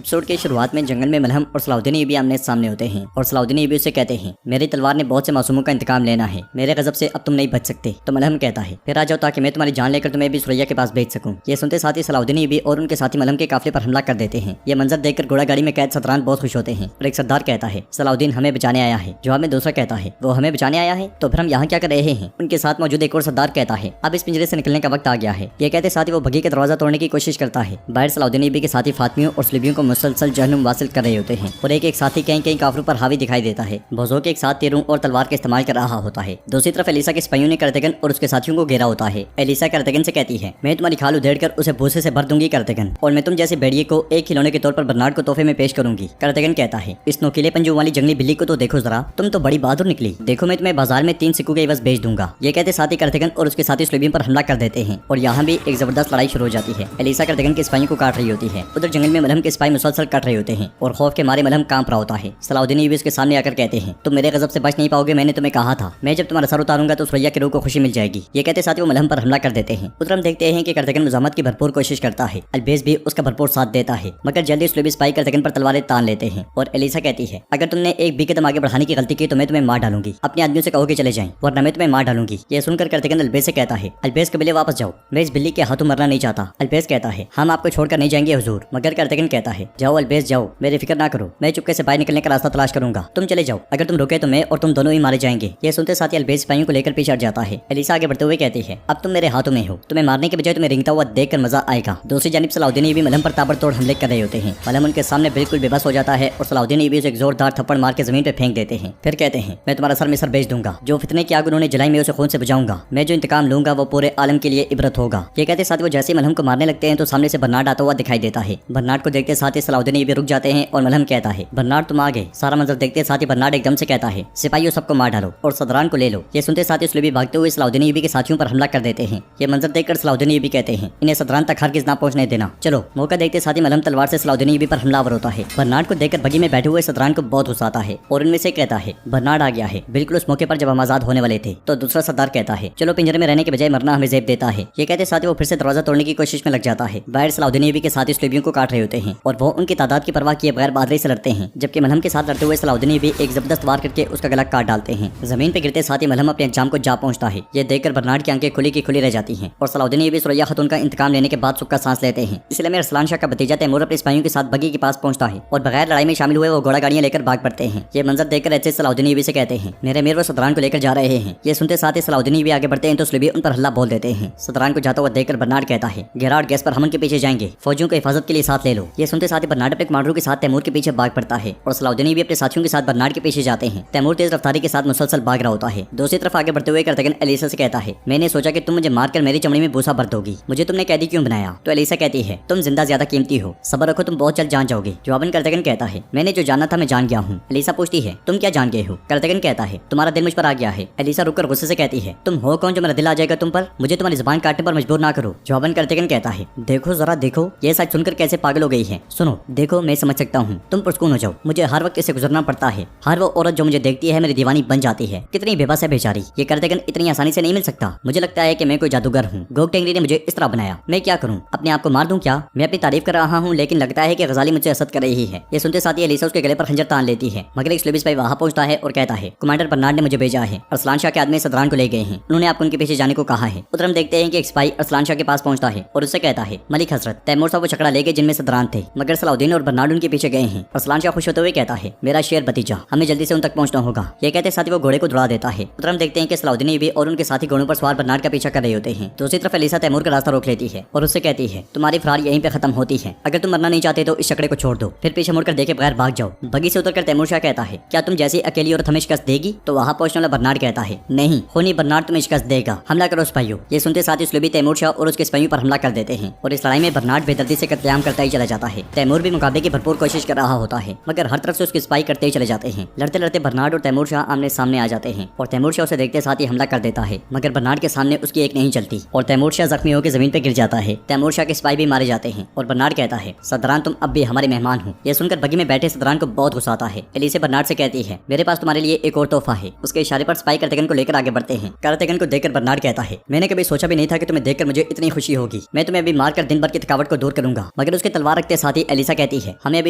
Episode के शुरुआत में जंगल में मलहम और सलाउद्दीन अय्यूबी आमने सामने होते हैं और सलाउद्दीन अय्यूबी उसे कहते हैं मेरी तलवार ने बहुत से मासूमों का इंतकाम लेना है, मेरे गजब से अब तुम नहीं बच सकते। तो मलहम कहता है फिर आ जाओ ताकि मैं तुम्हारी जान लेकर तुम्हें भी सुरैया के पास भेज सकूं। ये सुनते साथ ही सलाउद्दीन अय्यूबी और उनके साथी मलहम के काफिले पर हमला कर देते हैं। ये मंजर देखकर घोड़ा गाड़ी में कैद सदरान बहुत खुश होते हैं और एक सरदार कहता है सलाउद्दीन हमें बचाने आया है। जवाब में दूसरा कहता है वो हमें बचाने आया है तो फिर हम यहाँ क्या कर रहे हैं। उनके साथ मौजूद एक और सरदार कहता है अब इस पिंजरे से निकलने का वक्त आ गया है। ये कहते साथ ही वो बग्घी का दरवाजा तोड़ने की कोशिश करता है। बाहर सलाउद्दीन अय्यूबी के साथी फातिमियों और सलीबियों को मुसलसल जहन्नुम वासिल कर रहे होते हैं और एक साथी कहीं काफिरों पर हावी दिखाई देता है। बज़ो के एक साथ तीरों और तलवार का इस्तेमाल कर रहा होता है। दूसरी तरफ एलिसा के सिपाहियों ने कर्तगन और उसके साथियों को घेरा होता है। एलिसा कर्तगन से कहती है मैं तुम्हारी खाल उधेड़कर उसे भूसे से भर दूंगी कर्तगन, और मैं तुम जैसे भेड़िए को एक खिलौने के तौर पर बर्नार्ड को तोहफे में पेश करूंगी। कर्तगन कहता है इस नोकीले पंजों वाली जंगली बिल्ली को तो देखो जरा, तुम तो बड़ी बहादुर निकली। देखो मैं तुम्हें बाजार में 3 सिक्कों के एवज भेज दूंगा। ये कहते साथी कर्तगन और उसके साथी सलीबियों पर हमला कर देते हैं और यहाँ भी एक जबरदस्त लड़ाई शुरू हो जाती है। एलिसा कर्तगन के सिपाहियों को काट रही होती है। उधर जंगल में मलहम के सिपाही मुसलसल काट रहे होते हैं और खौफ के मारे मलहम कांप रहा होता है। सलाउद्दीन अय्यूबी उसके सामने आकर कहते हैं तुम मेरे गजब से बच नहीं पाओगे, मैंने तुम्हें कहा था मैं जब तुम्हारा सर उतारूंगा तो सुरैया की रूह को खुशी मिल जाएगी। ये कहते साथ ही वो मलहम पर हमला कर देते हैं। उधर हम देखते हैं कि कर्तगन मुजामत की भरपूर कोशिश करता है। अल्बेस भी उसका भरपूर साथ देता है मगर जल्दी सलीबी सिपाही कर्तगन पर तलवारें तान लेते हैं और एलिसा कहती है अगर तुमने एक भी कदम आगे बढ़ाने की गलती की तो मैं तुम्हें मार डालूंगी। अपने आदमियों से कहो कि चले जाएं वरना मैं तुम्हें मार डालूंगी। ये सुनकर कर्तगन अल्बेस से कहता है अल्बेस कबीले वापस जाओ, मैं इस बिल्ली के हाथों मरना नहीं चाहता। अल्बेस कहता है हम आपको छोड़कर नहीं जाएंगे हुजूर। मगर कर्तगन कहता है जाओ अल्बेस जाओ, मेरी फिक्र ना करो, मैं चुपके से बाहर निकलने का रास्ता तलाश करूंगा, तुम चले जाओ। अगर तुम रुके तो मैं और तुम दोनों ही मारे जाएंगे। ये सुनते साथ ही अल्बेस सिपाहियों को लेकर पीछे हट जाता है। एलिसा आगे बढ़ते हुए कहती है अब तुम मेरे हाथों में हो, तुम्हें मारने के बजाय तुम्हें रिंगता हुआ देखकर मजा आएगा। दूसरी जानिब सलाउद्दीन अय्यूबी मलहम पर ताबड़तोड़ हमले कर रहे होते हैं। मलहम उनके सामने बिल्कुल बेबस हो जाता है और सलाउद्दीन अय्यूबी उसे एक जोरदार थप्पड़ मार के जमीन पे फेंक देते हैं। फिर कहते हैं मैं तुम्हारा सर में सर भेज दूंगा, जो फितने की आग उन्होंने जलाई मैं उसे खून से बुझाऊंगा, मैं जो इंतकाम लूंगा वो पूरे आलम के लिए इबरत होगा। ये कहते साथ वो जैसे मलहम को मारने लगते हैं तो सामने से बर्नार्ड आता हुआ दिखाई देता है। बर्नार्ड को देखते साथ ही सलाउद्दीन अय्यूबी रुक जाते हैं और मलहम कहता है बर्नार्ड तुम आ गए। सारा मंजर देखते साथ ही बर्नार्ड एकदम से कहता है सिपाहियों सबको मार डालो और सदरान को ले लो। ये सुनते साथ ही सलीबी भागते हुए सलाउद्दीन अय्यूबी के साथियों पर हमला कर देते हैं। ये मंजर देखकर सलाउद्दीन अय्यूबी कहते हैं इन्हें सदरान तक हरगिज़ ना पहुंचने देना। चलो मौका देखते साथ ही मलहम तलवार से सलाउद्दीन अय्यूबी पर हमलावर होता है। बर्नार्ड को देखकर बगी में बैठे हुए सदरान को बहुत गुस्सा आता है और उनमें से कहता है बर्नार्ड आ गया है बिल्कुल उस मौके पर जब हम आजाद होने वाले थे। तो दूसरा सरदार कहता है चलो पिंजरे में रहने के बजाय मरना हमें जेब देता है। ये कहते साथ ही वो फिर से दरवाजा तोड़ने की कोशिश में लग जाता है। बाहर सलाउद्दीन अय्यूबी के साथ सलीबियों को काट रहे होते हैं और वो उनकी तादाद की परवाह किए बगैर बहादुरी से लड़ते हैं, जबकि मलहम के साथ लड़ते हुए सलाउद्दीन अय्यूबी एक जबरदस्त वार करके उसका गला काट डालते हैं। जमीन पे गिरते साथ ही मलहम अपने अंजाम को जा पहुंचता है। ये देखकर बर्नार्ड की आंखें खुली की खुली रह जाती हैं और सलाउद्दीन अय्यूबी सुरैया खातून का इंतकाम लेने के बाद सुक्का सांस लेते हैं। इसलिए में अरसलान शाह का भतीजा तैमूर अपने सिपाहियों के साथ बगी के पास पहुंचता है और बगैर लड़ाई में शामिल हुए वो घोड़ा गाड़ियां लेकर भाग पड़ते हैं। ये मंजर देखकर ऐसे सलाउद्दीन अय्यूबी से कहते हैं मेरे अमीर वो सदरान को लेकर जा रहे हैं। ये सुनते साथ ही सलाउद्दीन अय्यूबी आगे बढ़ते हैं तो सलीबी उन पर हल्ला बोल देते हैं। सदरान को जाता हुआ देखकर बर्नार्ड कहता है घेरा और गैस पर हम उनके पीछे जाएंगे, फौजियों को हिफाजत के लिए साथ ले लो। ये सुनते साथ ही बर्नार्ड अपने कमांडरों के साथ तैमूर के पीछे भाग पड़ता है और सलाउद्दीन अय्यूबी अपने साथियों के साथ बर्नार्ड के पीछे जाते हैं। तैमूर तेज रफ्तारी के साथ मुसलसल भाग रहा होता है। दूसरी तरफ आगे बढ़ते हुए कर्तगन एलिसा से कहता है मैंने सोचा कि तुम मुझे मारकर मेरी चमड़ी में भूसा भर दोगी, मुझे तुमने कैदी क्यों बनाया। तो एलिसा कहती है तुम जिंदा ज्यादा कीमती हो, सब्र रखो तुम बहुत जल्द जान जाओगे। जवाबन कर्तगन कहता है मैंने जो जाना था मैं जान गया हूँ। एलिसा पूछती है तुम क्या जान गए हो। कर्तगन कहता है तुम्हारा दिल मुझ पर आ गया है। एलिसा रुककर गुस्से से कहती है तुम हो कौन जो मेरा दिल आ जाएगा तुम पर, मुझे तुम्हारी जुबान काटने पर मजबूर ना करो। जवाबन कर्तगन कहता है देखो जरा देखो, ये सच सुनकर कैसे पागल हो गई है। सुनो देखो मैं समझ सकता हूँ, तुम पुरस्कून हो जाओ, मुझे हर वक्त इससे गुजरना पड़ता है। हर वो औरत जो मुझे देखती है मेरी दीवानी बन जाती है। कितनी बेबस है बेचारी, ये कर्तगन इतनी आसानी से नहीं मिल सकता। मुझे लगता है कि मैं कोई जादूगर हूँ, गोग टेंगरी ने मुझे इस तरह बनाया। मैं क्या करूँ, अपने आप को मार दूं क्या। मैं अपनी तारीफ कर रहा हूँ लेकिन लगता है कि गजाली मुझसे हसद कर रही है। ये सुनते साथ ही एलिसा उसके गले पर खंजर तान लेती है। मगर एक सलीबी सिपाही वहाँ पहुंचता है और कहता है कमांडर बर्नार्ड ने मुझे भेजा है, अरसलान शाह के आदमी सदरान को ले गए हैं, उन्होंने आपको उनके पीछे जाने को कहा है। उधर हम देखते हैं कि एक सिपाही अरसलान शाह के पास पहुंचता है और उससे कहता है मलिक हजरत तैमूर साहब वो छकड़ा ले गए जिनमें सदरान थे, मगर सलाउद्दीन और बर्नार्ड उनके पीछे गए हैं। अरसलान शाह खुश होते हुए कहता है मेरा शेर भतीजा, हमें जल्दी से उन तक पहुंचना होगा। ये कहते साथ ही वो घोड़े को दौड़ा देता है। उधर हम देखते हैं कि सलाउद्दीन अय्यूबी और उनके साथी घोड़ों पर सवार बर्नार्ड का पीछा कर रहे होते हैं। दूसरी तरफ एलिसा तैमूर का रास्ता रोक लेती है और उससे कहती है तुम्हारी फरार यहीं पे खत्म होती है, अगर तुम मरना नहीं चाहते तो इस छकड़े को छोड़ दो, फिर पीछे मुड़कर देखे बगैर भाग जाओ। बगी से उतरकर तैमूर शाह कहता है क्या तुम जैसी अकेली और हमें शिकस्त देगी। तो वहाँ पहुंचने वाला बर्नार्ड कहता है नहीं, खूनी बर्नार्ड तुम्हें शिकस्त देगा, हमला करो सिपाहियों। ये सुनते साथ ही सलीबी तैमूर शाह और उसके सिपाहियों पर हमला कर देते हैं और इस लड़ाई में बर्नार्ड बेदर्दी से कत्लेआम करता ही चला जाता है। तैमूर भी मुकाबले की भरपूर कोशिश कर रहा होता है मगर हर तरफ से उसकी सिपाही करते ही चले जाते हैं। लड़ते लड़ते बर्नार्ड और तैमूर शाह आमने सामने आ जाते हैं और तैमूर शाह उसे देखते साथ ही हमला कर देता है, मगर बर्नार्ड के सामने उसकी एक नहीं चलती और तैमूर शाह जख्मी होकर जमीन पे गिर जाता है। तैमूर शाह के सिपाही भी मारे जाते हैं और बर्नार्ड कहता है सदरान तुम अब भी हमारे मेहमान हो। यह सुनकर बगी में बैठे सदरान को बहुत गुस्सा आता है। एलिसा बर्नार्ड से कहती है मेरे पास तुम्हारे लिए एक और तोहफा है। उसके इशारे पर सिपाही कर्तगन को लेकर आगे बढ़ते हैं। कर्तगन को देखकर बर्नार्ड कहता है मैंने कभी सोचा भी नहीं था कि तुम्हें देखकर मुझे इतनी खुशी होगी। मैं तुम्हें अभी मारकर दिन भर की थकावट को दूर करूंगा। मगर उसके तलवार रखते साथ ही एलिसा कहती है हमें अभी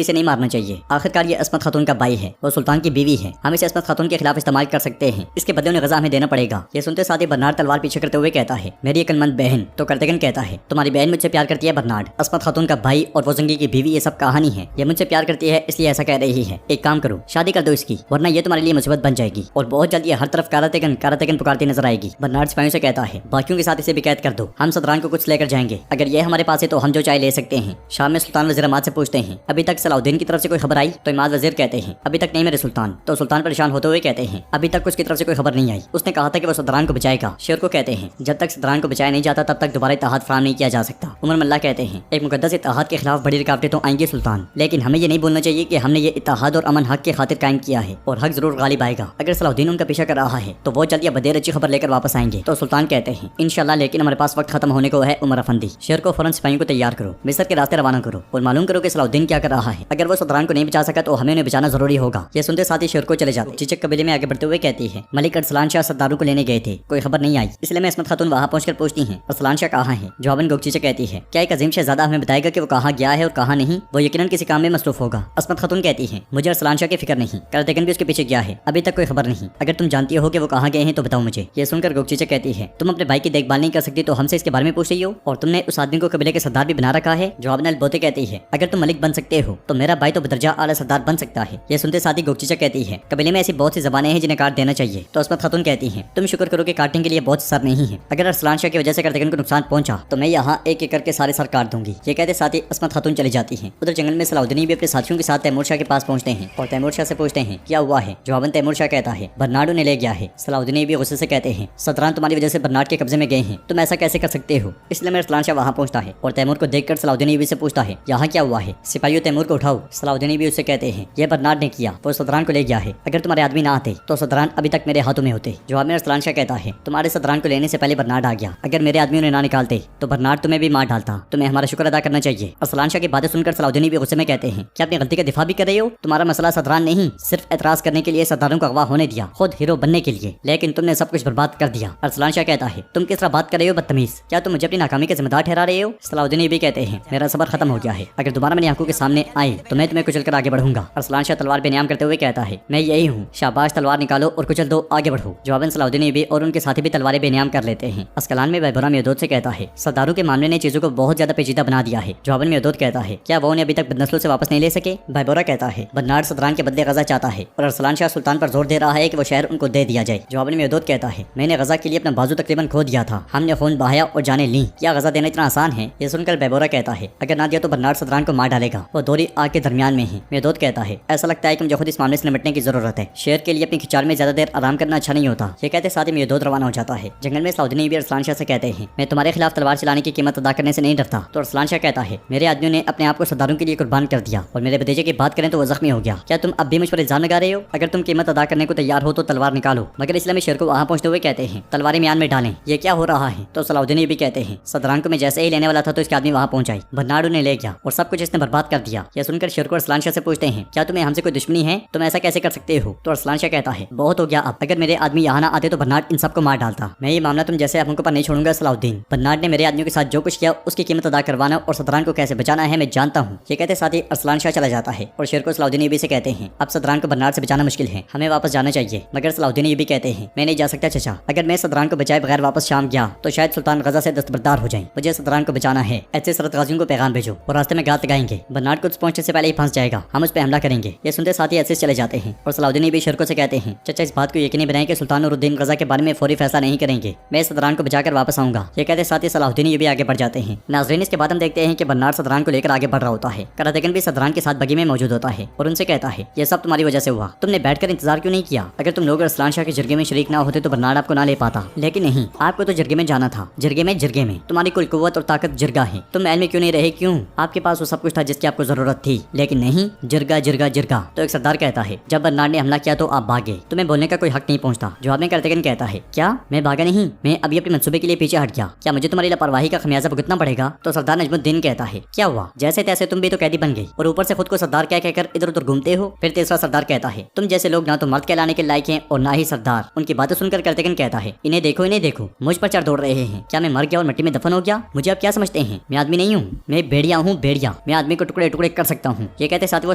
इसे नहीं मारना चाहिए, आखिरकार ये अस्मत खातून का भाई है और सुल्तान की बीवी है, हम इसे अस्मत खातून के खिलाफ इस्तेमाल कर सकते हैं, इसके बदले उन्हें गजा हमें देना पड़ेगा। ये सुनते साथ ही बर्नार्ड तलवार पीछे करते हुए कहता है मेरी अक्लमंद बहन। तो कर्तगन कहता है तुम्हारी बहन मुझसे प्यार करती है बर्नार्ड, अस्मत खातून का भाई और वो जंगी की बीवी ये सब कहानी है, ये मुझसे प्यार करती है इसलिए ऐसा कह रही है। एक काम करो शादी कर दो इसकी, वरना ये तुम्हारे लिए मुसीबत बन जाएगी और बहुत जल्दी हर तरफ कारातेगन पुकारती नजर आएगी। बर्नार्ड सिपाहियों से कहता है बाकियों के साथ इसे भी कैद कर दो, हम सदरान को कुछ लेकर जाएंगे, अगर ये हमारे पास है तो हम जो चाय ले सकते हैं। शाम में सुल्तान वज़ीर अहमद से पूछते हैं अभी तक सलाउद्दीन की तरफ से कोई खबर आई? तो इमाद वजीर कहते हैं अभी तक नहीं मेरे सुल्तान। तो सुल्तान परेशान होते हुए कहते हैं अभी तक उसकी तरफ से कोई खबर नहीं आई, उसने कहा था कि वो सदरान को बचाएगा। शेर को कहते हैं जब तक सदरान को बचाया नहीं जाता तब तक दोबारा इत्तेहाद फराहम नहीं किया जा सकता। उमर मल्ला कहते हैं एक मुकद्दस इत्तेहाद के खिलाफ बड़ी रुकावटें तो आएंगी सुल्तान, लेकिन हमें ये नहीं बोलना चाहिए कि हमने ये इत्तेहाद और अमन हक के खातिर कायम किया है और हक जरूर गालिब आएगा। अगर सलाउद्दीन उनका पीछा कर रहा है तो वो जल्द या बदेर अच्छी खबर लेकर वापस आएंगे। तो सुल्तान कहते हैं इंशाल्लाह, लेकिन हमारे पास वक्त खत्म होने को है उमर अफंदी। शेर को फौरन सिपाहियों को तैयार करो, मिस्र के रास्ते रवाना करो और मालूम करो कि सलाउद्दीन क्या कर रहा है। अगर वो सदरान को नहीं बचा सका तो हमें उन्हें बचाना जरूरी होगा। ये सुनते साथ ही शेर को चले जाते। चिचक कबीले में आगे बढ़ते हुए कहती है मलिक अरसलान शाह सरदारों को लेने गए थे, कोई खबर नहीं आई, इसलिए मैं अस्मत खातून वहाँ पहुंचकर पूछती हैं अरसलान शाह कहाँ है। जवाबन गोगचीचक कहती है क्या एक अजीम शहजादा हमें बताएगा कि वो कहाँ गया है और कहाँ नहीं? वो यकीनन किसी काम में मसरूफ होगा। अस्मत खातून कहती है मुझे अरसलान शाह की फिक्र नहीं, कर्तगन भी उसके पीछे गया है, अभी तक कोई खबर नहीं, अगर तुम जानती हो कि वो कहाँ गए हैं तो बताओ मुझे। ये सुनकर गोगचीचक कहती है तुम अपने भाई की देखभाल नहीं कर सकती तो हमसे इसके बारे में पूछ रही हो, और तुमने उस आदमी को कबीले के सरदार भी बना रखा है। जवाबन अलबोते कहती है अगर तुम मलिक बन सकते हो तो मेरा भाई तो बदरजा आला सरदार बन सकता है। ये सुनते साथ ही गोगचीचक कहती है कबीले में ऐसी बहुत सी ज़बानें हैं जिन्हें काट देना चाहिए। तो अस्मत खातून कहती हैं तुम शुक्र करो कि काटने के लिए बहुत सर नहीं है, अगर अरसलान शाह की वजह से कर्तगन को नुकसान पहुंचा तो मैं यहाँ एक एक करके सारे सर काट दूंगी। ये कहते साथ ही अस्मत खातून चली जाती हैं। उधर जंगल में सलाउद्दीन भी अपने साथियों के साथ तैमूर शाह के पास पहुंचते हैं और तैमूर शाह से पूछते हैं क्या हुआ है। जवाबन तैमूर शाह कहता है बर्नार्ड ने ले गया है। सलाउद्दीन भी गुस्से से कहते हैं सदरान तुम्हारी वजह से बर्नार्ड के कब्जे में गए हैं, तुम ऐसा कैसे कर सकते हो? इसलिए मैं अरसलान शाह वहाँ पहुंचता है और तैमूर को देखकर सलाउद्दीन भी से पूछता है यहाँ क्या हुआ है? सिपाहियों तैमूर को उठाओ। सलाउद्दीन भी उससे कहते हैं यह बर्नार्ड ने किया, वो सदरान को ले गया है, अगर तुम्हारे आदमी ना आते तो सदरान अभी तक मेरे हाथों में होते। जवाब में अरसलान शाह कहता है तुम्हारे सदरान को लेने से पहले बर्नार्ड आ गया, अगर मेरे आदमियों ने ना निकालते तो बर्नार्ड तुम्हें भी मार डालता, तुम्हें हमारा शुक्र अदा करना चाहिए। अरसलान शाह की बातें सुनकर सलाउद्दीन भी गुस्से में कहते हैं क्या अपनी गलती का दिफा भी कर रहे हो? तुम्हारा मसला सदरान नहीं, सिर्फ एतराज करने के लिए सरदारों को अगवा होने दिया, खुद हीरो बनने के लिए, लेकिन तुमने सब कुछ बर्बाद कर दिया। अरसलान शाह कहता है तुम किस तरह बात कर रहे हो बदतमीज, क्या तुम मुझे अपनी नाकामी के जिम्मेदार ठहरा रहे हो? सलाउद्दीन भी कहते हैं मेरा सबर खत्म हो गया है, अगर दोबारा मेरी आंखों के सामने आए तो मैं तुम्हें कुचल कर आगे बढ़ूंगा। अरसलान शाह तलवार बेनियाम करते हुए कहता है मैं यही हूँ, शाबाश तलवार निकालो और कुचल दो, आगे बढ़ो। जवाबन सलाउद्दीन भी और उनके साथी भी तलवारें बेनियाम कर लेते हैं। अस्कलान में बैबरा मेहदूद से कहता है सरदारों के मामले ने चीजों को बहुत ज्यादा पेचीदा बना दिया है। जवाबन मेहदूद कहता है क्या वो उन्हें अभी तक बदनस्लों से वापस नहीं ले सके? बैबरा कहता है बर्नार्ड सदरान के बदले गजा चाहता है और अरसलान शाह सुल्तान पर जोर दे रहा है कि वो शहर उनको दे दिया जाए। जवाबन मेहदूद कहता है मैंने गजा के लिए अपना बाजू तकरीबन खो दिया था, हमने खून बहाया और जाने ली, क्या गजा देना इतना आसान है? ये सुनकर बैबरा कहता है अगर ना दिया तो बर्नार्ड सदरान को मार डालेगा, वो दोरी आग के दरमियान में है। मेहदूद कहता है ऐसा लगता है कि मुझे खुद इस मामले से निपटने की जरूरत है, शेर के लिए अपनी खिचार में ज्यादा देर आराम करना अच्छा नहीं होता। ये कहते साथ ही मेहदूद रवाना हो जाता है। जंगल में सलाउद्दीन भी अरसलान शाह से कहते हैं मैं तुम्हारे खिलाफ तलवार चलाने की कीमत अदा करने से नहीं डरता। तो अरसलान शाह कहता है मेरे आदमियों ने अपने आप को सरदारों के लिए कुर्बान कर दिया और मेरे भतीजे की बात करें तो वो जख्मी हो गया, क्या तुम अब भी मुझ पर इल्जाम लगा रहे हो? अगर तुम कीमत अदा करने को तैयार हो तो तलवार निकालो। मगर इस्लामी शेर को वहाँ पहुंचते हुए कहते हैं तलवारें म्यान में डालें, ये क्या हो रहा है? तो सलाउद्दीन भी कहते हैं सदरान को मैं जैसे ही लेने वाला था तो इसके आदमी वहाँ पहुंचाई, बर्नार्ड ने ले गया और सब कुछ इसने बर्बाद कर दिया। यह सुनकर शेर को अरसलान शाह से पूछते हैं क्या तुम्हें हमसे कोई दुश्मनी है, तुम ऐसा कैसे कर सकते हो? तो अरसलान शाह कहता है बहुत हो गया अब, अगर मेरे आदमी यहाँ ना आते तो बर्नार्ड इन सबको मार डालता, मैं ये मामला तुम जैसे हमको पर नहीं छोड़ूंगा सलाउद्दीन। बर्नार्ड ने मेरे आदमियों के साथ जो कुछ किया उसकी कीमत अदा करवाना और सदरान को कैसे बचाना है मैं जानता हूँ। ये कहते साथ ही अरसलान शाह चला जाता है और शेर को सलाउद्दीन भी से कहते हैं अब सदरान को बर्नार्ड से बचाना मुश्किल है, हमें वापस जाना चाहिए। मगर सलाउद्दीन भी कहते हैं मैं नहीं जा सकता चचा, अगर मैं सदरान को बचाए बगैर वापस शाम गया तो शायद सुल्तान गजा से दस्तबरदार हो जाए, मुझे सदरान को बचाना है, ऐसे सरत गाजियों को पैगाम भेजो और रास्ते में गात लगाएंगे, बर्नार्ड कुछ पहुंचने से पहले ही फंस जाएगा, हम उस पर हमला करेंगे। ये सुनते साथ ही ऐसे चले जाते हैं और सलाउद्दीन भी शेर को से कहते हैं चचा इस बात को यकीनी बनाएं कि सुल्तान नूरुद्दीन गजा के बारे में फौरी फैसला नहीं करेंगे, मैं सदरान को बचाकर वापस आऊंगा। ये कहते साथ ही सलाउद्दीन भी आगे बढ़ जाते हैं। नाज़रीन इसके बाद हम देखते हैं कि बर्नार्ड सदरान को लेकर आगे बढ़ रहा होता है। करातेगन भी सदरान के साथ बगी में मौजूद होता है और उनसे कहता है ये सब तुम्हारी वजह से हुआ, तुमने बैठकर इंतजार क्यों नहीं किया? अगर तुम लोग अरसलान शाह के जरगे में शरीक ना होते तो बर्नार्ड आपको ना ले पाता, लेकिन नहीं, आपको तो जरगे में जाना था। जरगे में तुम्हारी कुल कुव्वत और ताकत जरगा है, तुम महल में क्यों नहीं रहे? क्यों? आपके पास वो सब कुछ था जिसकी आपको जरूरत थी, लेकिन नहीं, जरगा। तो एक सरदार कहता है जब बर्नार्ड ने हमला किया तो आप भागे, तुम्हें बोलने का कोई हक नहीं पहुंचता। जवाब में करातेगन कहता है क्या मैं भागा नहीं, मैं अभी अपने मंसूबे के लिए पीछे हट गया, क्या मुझे तुम्हारी लापरवाही का खमियाजा भुगतना पड़ेगा? तो सरदार नजमुद्दीन कहता है क्या हुआ, जैसे तैसे तुम भी तो कैदी बन गई और ऊपर से खुद को सरदार क्या कहकर इधर उधर घूमते हो। फिर तीसरा सरदार कहता है तुम जैसे लोग ना तो मर्द कहलाने के लायक हैं और ना ही सरदार। उनकी बातें सुनकर करातेगन कहता है इन्हें देखो, मुझ पर चढ़ दौड़ रहे हैं, क्या मैं मर गया और मिट्टी में दफन हो गया? मुझे आप क्या समझते हैं, मैं आदमी नहीं हूँ, मैं भेड़िया हूँ, भेड़िया। मैं आदमी को टुकड़े टुकड़े कर सकता हूँ। ये कहते साथ ही वो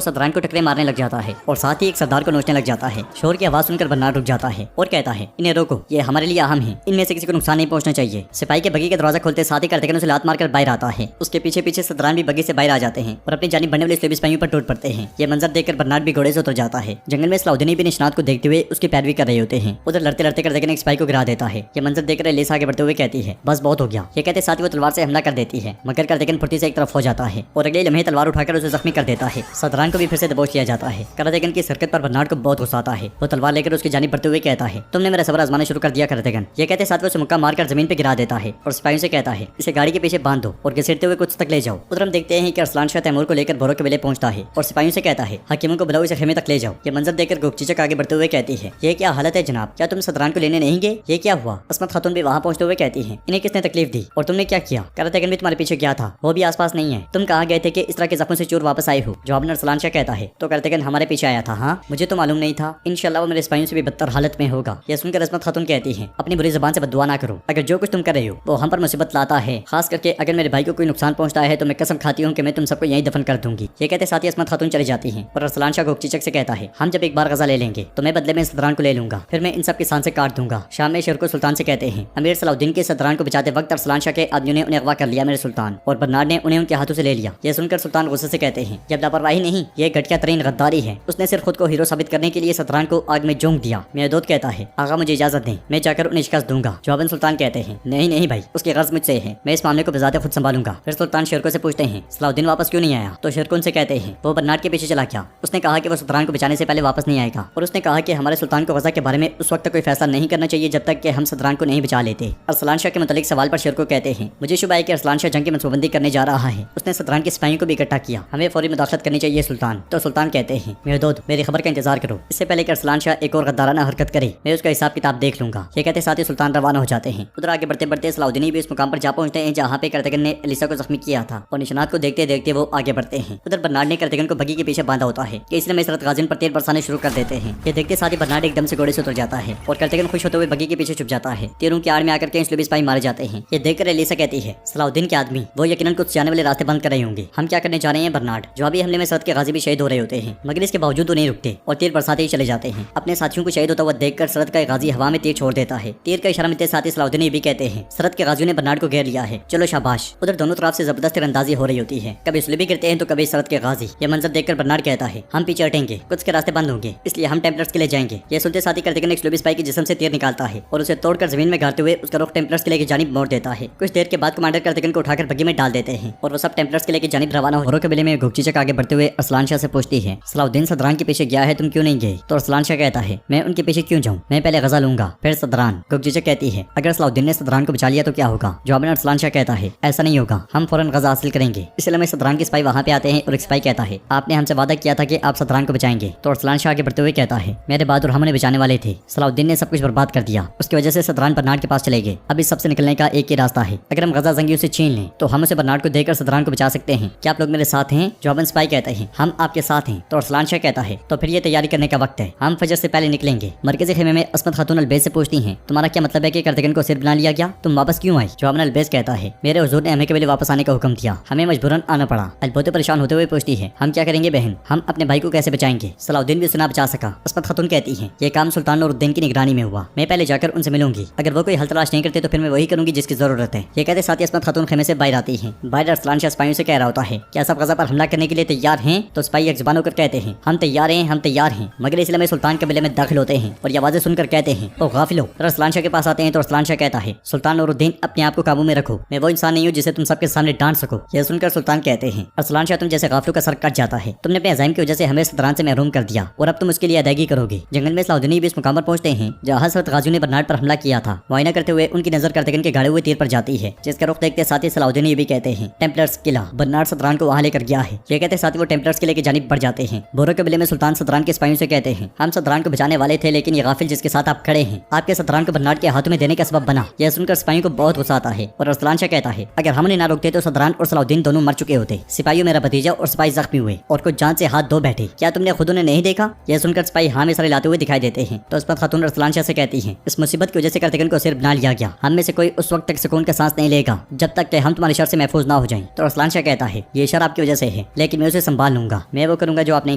सदरान को टकरे मारने लग जाता है और साथ ही एक सरदार को नोचने लग जाता है। शोर की आवाज सुनकर बर्नार्ड रुक जाता है और कहता है, इन्हें रोको, ये हमारे लिए अहम है, इनमें से किसी को नुकसान नहीं पहुंचना चाहिए। सिपाही के बगी का दरवाजा खोलते साथ ही कार्तिकेयन उसे लात मारकर बाहर आता है। उसके पीछे पीछे सदरान भी बगी से बाहर आ जाते हैं और अपनी जानिब बढ़ने वाले स्लेबी सिपाहियों पर टूट पड़ते हैं। ये मंजर देखकर बर्नार्ड भी घोड़े से उतर जाता है। जंगल में सलाउद्दीन भी निशानात को देखते हुए उसकी पैरवी कर रहे होते हैं। उधर लड़ते लड़ते कार्तिकेयन एक सिपाही को गिरा देता है। ये मंजर देखकर एलिसा आगे बढ़ते हुए कहती है, बस बहुत हो गया। ये कहते साथ ही वो तलवार से हमला कर देती है, मगर कार्तिकेयन फुर्ती से एक तरफ हो जाता है और अगले लम्हे तलवार उठाकर उसे जख्मी कर देता है। सदरान को भी फिर से दबोच लिया जाता है। कार्तिकेयन की हरकत पर बर्नार्ड को बहुत गुस्सा आता है। वो तलवार लेकर उसकी जानिब बढ़ते हुए कहता है, तुमने मेरा सबर आजमाना शुरू कर दिया कार्तिकेयन। ये कहते साथ वो उसे मुक्का मारकर जमीन पे गिरा देता है और सिपाहियों से कहता है, इसे गाड़ी के पीछे बांध दो और घसीटते हुए कुछ तक ले जाओ। उधर हम देखते हैं कि अरसलान शाह तैमूर को लेकर बोरो कबीले पहुंचता है और सिपाहियों से कहता है, हकीमों को बुलाओ, इसे खेमे तक ले जाओ। ये मंजर देखकर गुपचीचक आगे बढ़ते हुए कहती है, ये क्या हालत है जनाब, क्या तुम सदरान को लेने नहीं गए? ये क्या हुआ? असमत खातून भी वहाँ पहुंचते हुए कहती है, इन्हें किसने तकलीफ दी और तुमने क्या किया? कार्तिकेयन भी तुम्हारे पीछे गया था, वो भी आसपास नहीं है। तुम कहाँ गए थे कि इस तरह के जख्मों से चूर वापस आए हो? जवाब में अरसलान शाह कहता है, तो कार्तिकेयन हमारे पीछे आया था। हाँ, मुझे तो मालूम नहीं था। इंशाल्लाह वो मेरे सिपाहियों से भी बदतर हालत में होगा। यह सुनकर असमत खातून कहती है, अपनी बुरी जुबान से बददुआ ना करो। अगर जो कुछ तुम कर रहे हो वो हम पर मुसीबत लाता है, खास करके अगर मेरे भाई को कोई नुकसान पहुंचता है तो मैं कसम खाती हूँ कि मैं तुम सबको यहीं दफन कर दूंगी। ये कहते साथ ही असमत खातून चली जाती है और अरसलान शाह गुपचीचक से कहता है, हम जब एक बार गजा ले लेंगे तो मैं बदले में सदरान को ले लूंगा, फिर मैं इन सब की सांसें काट दूंगा। शाम में शेर को सुल्तान से कहते हैं, अमीर सलाउद्दीन के सदरान को बचाते वक्त अरसलान शाह के आदमियों ने उन्हें अगवा कर लिया मेरे सुल्तान, और बर्नार्ड ने उन्हें उनके हाथों से ले लिया। यह सुनकर सुल्तान गुस्से से कहते हैं, जब लापरवाही नहीं, ये घटिया तरीन गद्दारी है। उसने सिर्फ खुद को हीरो साबित करने के लिए सदरान को आग में झोंक दिया। मेहदूद कहता है, आगा मुझे इजाजत दें, मैं जाकर उन्हें शिकस्त दूंगा। जवाबन सुल्तान कहते हैं, नहीं नहीं भाई, उसकी गर्ज मुझसे है, मैं इस मामले को बजाते खुद संभालूंगा। फिर सुल्तान शेरको से पूछते हैं, सलाउद्दीन वापस क्यों नहीं आया? तो शेरको उनसे कहते हैं, वो बर्नार्ड के पीछे चला गया। उसने कहा कि वो सदरान को बचाने से पहले वापस नहीं आएगा और उसने कहा कि हमारे सुल्तान को गजा के बारे में उस वक्त कोई फैसला नहीं करना चाहिए जब तक कि हम सदरान को नहीं बचा लेते। अरसलान शाह के मुतालिक सवाल पर शेरको कहते हैं, मुझे शुबा है कि अरसलान शाह जंग की मनसूबबंदी करने जा रहा है। उसने सदरान के सिपाहियों को भी इकट्ठा किया, हमें फौरी मुदाखलत करनी चाहिए सुल्तान। तो सुल्तान कहते हैं, मेहदूद मेरी खबर का इंतजार करो, इससे पहले कि अरसलान शाह एक और गद्दाराना हरकत करे मैं उसका हिसाब किताब देख लूंगा। ये कहते साथ ही सुल्तान रवाना हो जाते हैं। उधर आगे बढ़ते बढ़ते सलाउद्दीन भी इस मुकाम पर जा पहुंचते हैं जहाँ पे कार्तिकेयन ने एलिसा को जख्मी किया था और निशानात को देखते देखते वो आगे बढ़ते हैं। उधर बर्नार्ड ने कार्तिकेयन को बगी के पीछे बांधा होता है कि इसलिए इसरत गाजिन पर तेल बरसाने शुरू कर देते हैं। ये देखते साथ ही बर्नार्ड एकदम से घोड़े से उतर जाता है और कार्तिकेयन खुश होते हुए बगी के पीछे छुप जाता है। तीरों की आड़ में आकर के इस्लामी सिपाही मारे जाते हैं। ये देखकर एलिसा कहती है, सलाउद्दीन के आदमी वो यकीनन कुछ जाने वाले रास्ते बंद कर रहे होंगे, हम क्या करने जा रहे हैं बर्नार्ड? जवाबी हमले में सरहद के गाजी भी शहीद हो रहे होते हैं, मगर इसके बावजूद वो नहीं रुकते और तीर बरसाते ही चले जाते हैं। अपने साथियों को शहीद होता हुआ देखकर सरहद का गाजी हवा में तीर छोड़ देता है। तीर का इशारा मिलते साथ ही सलाउद्दीन ये भी कहते हैं, सरहद के गाजियों ने बर्नार्ड को घेर लिया है, चलो शाबाश। उधर दोनों तरफ से जबरदस्त तीरंदाजी हो रही होती है, कभी सुलेबी गिरते हैं तो कभी सरहद के गाजी। ये मंजर देखकर बर्नार्ड कहता है, हम पीछे हटेंगे, कुछ के रास्ते बंद होंगे, इसलिए हम टेम्पलर्स के लिए जाएंगे। ये सुनते साथ ही कार्तिकेयन एक सुलेबी सिपाही के जिस्म से तीर निकालता है और उसे तोड़कर जमीन में गाड़ते हुए उसका रुख टेम्पलर्स के लिए जानिब मोड़ देता है। कुछ देर के बाद कमांडर कार्तिकेयन को उठाकर बग्गी में डाल देते हैं और वो सब टेम्पलर्स के लिए जानिब रवाना हो। कबीले में गुपचीचक आगे बढ़ते हुए अरसलान शाह से पूछती है, सलाउद्दीन सदरान के पीछे गया है, तुम क्यों नहीं गए? तो अरसलान शाह कहता है, मैं उनके पीछे क्यों जाऊं, मैं पहले गजा लूंगा फिर सदरान। गुपचीचक कहती है, अगर सलाउद्दीन ने सदरान को बचा लिया तो क्या होगा? जवाब में अरसलान शाह कहता है, ऐसा नहीं होगा, हम फौरन गजा हासिल करेंगे। इसलिए में सदरान के सिपाही वहाँ पे आते हैं और एक सिपाही कहता है, आपने हमसे वादा किया था कि आप सदरान को बचाएंगे। तो अरसलान शाह आगे बढ़ते हुए कहता है, मेरे बहादुर हमने बचाने वाले थे, सलाउद्दीन ने सब कुछ बर्बाद कर दिया, उसकी वजह से सदरान बर्नार्ड के पास चले गए। अब इस सबसे निकलने का एक ही रास्ता है, अगर हम गजा जंगी उसे छीन लें तो हम उसे बर्नार्ड को देकर सदरान को बचा सकते हैं। क्या आप लोग मेरे साथ हैं? जवाबन सिपाही कहते हैं, हम आपके साथ हैं। तो अरसलान शाह कहता है, तो फिर ये तैयारी करने का वक्त है, हम फजर से पहले निकलेंगे। मरकजी खेमे में असमत खातून अलबेज से पूछती हैं, तुम्हारा क्या मतलब है कि कार्तिकेयन को सिर बना लिया गया, तुम वापस क्यों आई? जवाबन अलबेज कहता है, मेरे हुजूर ने हमें कबीले वापस आने का हुक्म दिया, हमें मजबूरन आना पड़ा। अलबोते परेशान होते हुए पूछती है, हम क्या करेंगे बहन, हम अपने भाई को कैसे बचाएंगे? सलाउद्दीन भी उसे ना बचा सका। असमत खातून कहती है, ये काम सुल्तान नूरुद्दीन की निगरानी में हुआ, मैं पहले जाकर उनसे मिलूंगी, अगर वो कोई हल तलाश नहीं करते तो फिर मैं वही करूंगी जिसकी जरूरत है। ये कहते साथ ही असमत खातून खेमे से बाहर आती है। बाहर अरसलान शाह सिपाहियों से कह रहा होता है, क्या सब गजा पर हमला करने के लिए तैयार हैं? तो सिपाही एक जुबान होकर कहते हैं, हम तैयार हैं, हम तैयार हैं। मगर इसलिए में सुल्तान कबीले में दाखिल होते हैं और ये आवाजें सुनकर कहते हैं, ओ गाफिलो। अरसलान शाह के पास आते हैं तो अरसलान शाह कहता है, सुल्तान नूरुद्दीन अपने आप को काबू में रखो, मैं वो इंसान नहीं हूँ जिसे तुम सबके सामने डांट सको। यह सुनकर सुल्तान कहते हैं, अरसलान शाह तुम जैसे गाफिलों का सर कट जाता है, तुमने अपने अज़ाइम की वजह से हमें सदरान से महरूम कर दिया और अब तुम उसके लिए अदायगी करोगे। जंगल में सलाउद्दीन भी इस मुकाम पर पहुंचते हैं जहाँ हज़रत गाजियों ने बर्नार्ड पर हमला किया था। मुआयना करते हुए उनकी नजर कार्तिकेयन के गाड़े हुए तीर पर जाती है, जिसका रुख देखते साथ ही सलाउद्दीन भी कहते हैं, टेम्पलर्स किला, बर्नार्ड सदरान को वहाँ लेकर गया है। ये कहते साथ ही वो टेम्पलर्स किले की जानिब बढ़ जाते हैं। बोरो कबीले में सुल्तान सदरान के सिपाहियों से कहते हैं, हम सदरान को बचाने वाले थे, लेकिन ये गाफिल जिसके साथ आप खड़े हैं आपके सदरान को बर्नार्ड के हाथों में देने का सबब बना। यह सुनकर सिपाहियों को बहुत गुस्सा आता है और अरसलान शाह कहता है, अगर हम उन्हें ना रोकते तो सदरान और सलाउद्दीन दोनों मर चुके होते। सिपाहियों मेरा भतीजा और सिपाही जख्मी हुए और कुछ जान से हाथ धो बैठे, क्या तुमने खुद उन्हें नहीं देखा? यह सुनकर सिपाही हाँ में सर लाते हुए दिखाई देते हैं। तो असमत खातून अरसलान शाह से कहती हैं, इस मुसीबत की वजह से कार्तिकेयन को सिर बना लिया गया, हम में से कोई उस वक्त तक सुकून का सांस नहीं लेगा जब तक कि हम तुम्हारे शर से महफूज ना हो जाएं। तो अरसलान शाह कहता है, ये शर आपकी वजह से है, लेकिन मैं उसे संभाल लूंगा। मैं वो करूंगा जो आप नहीं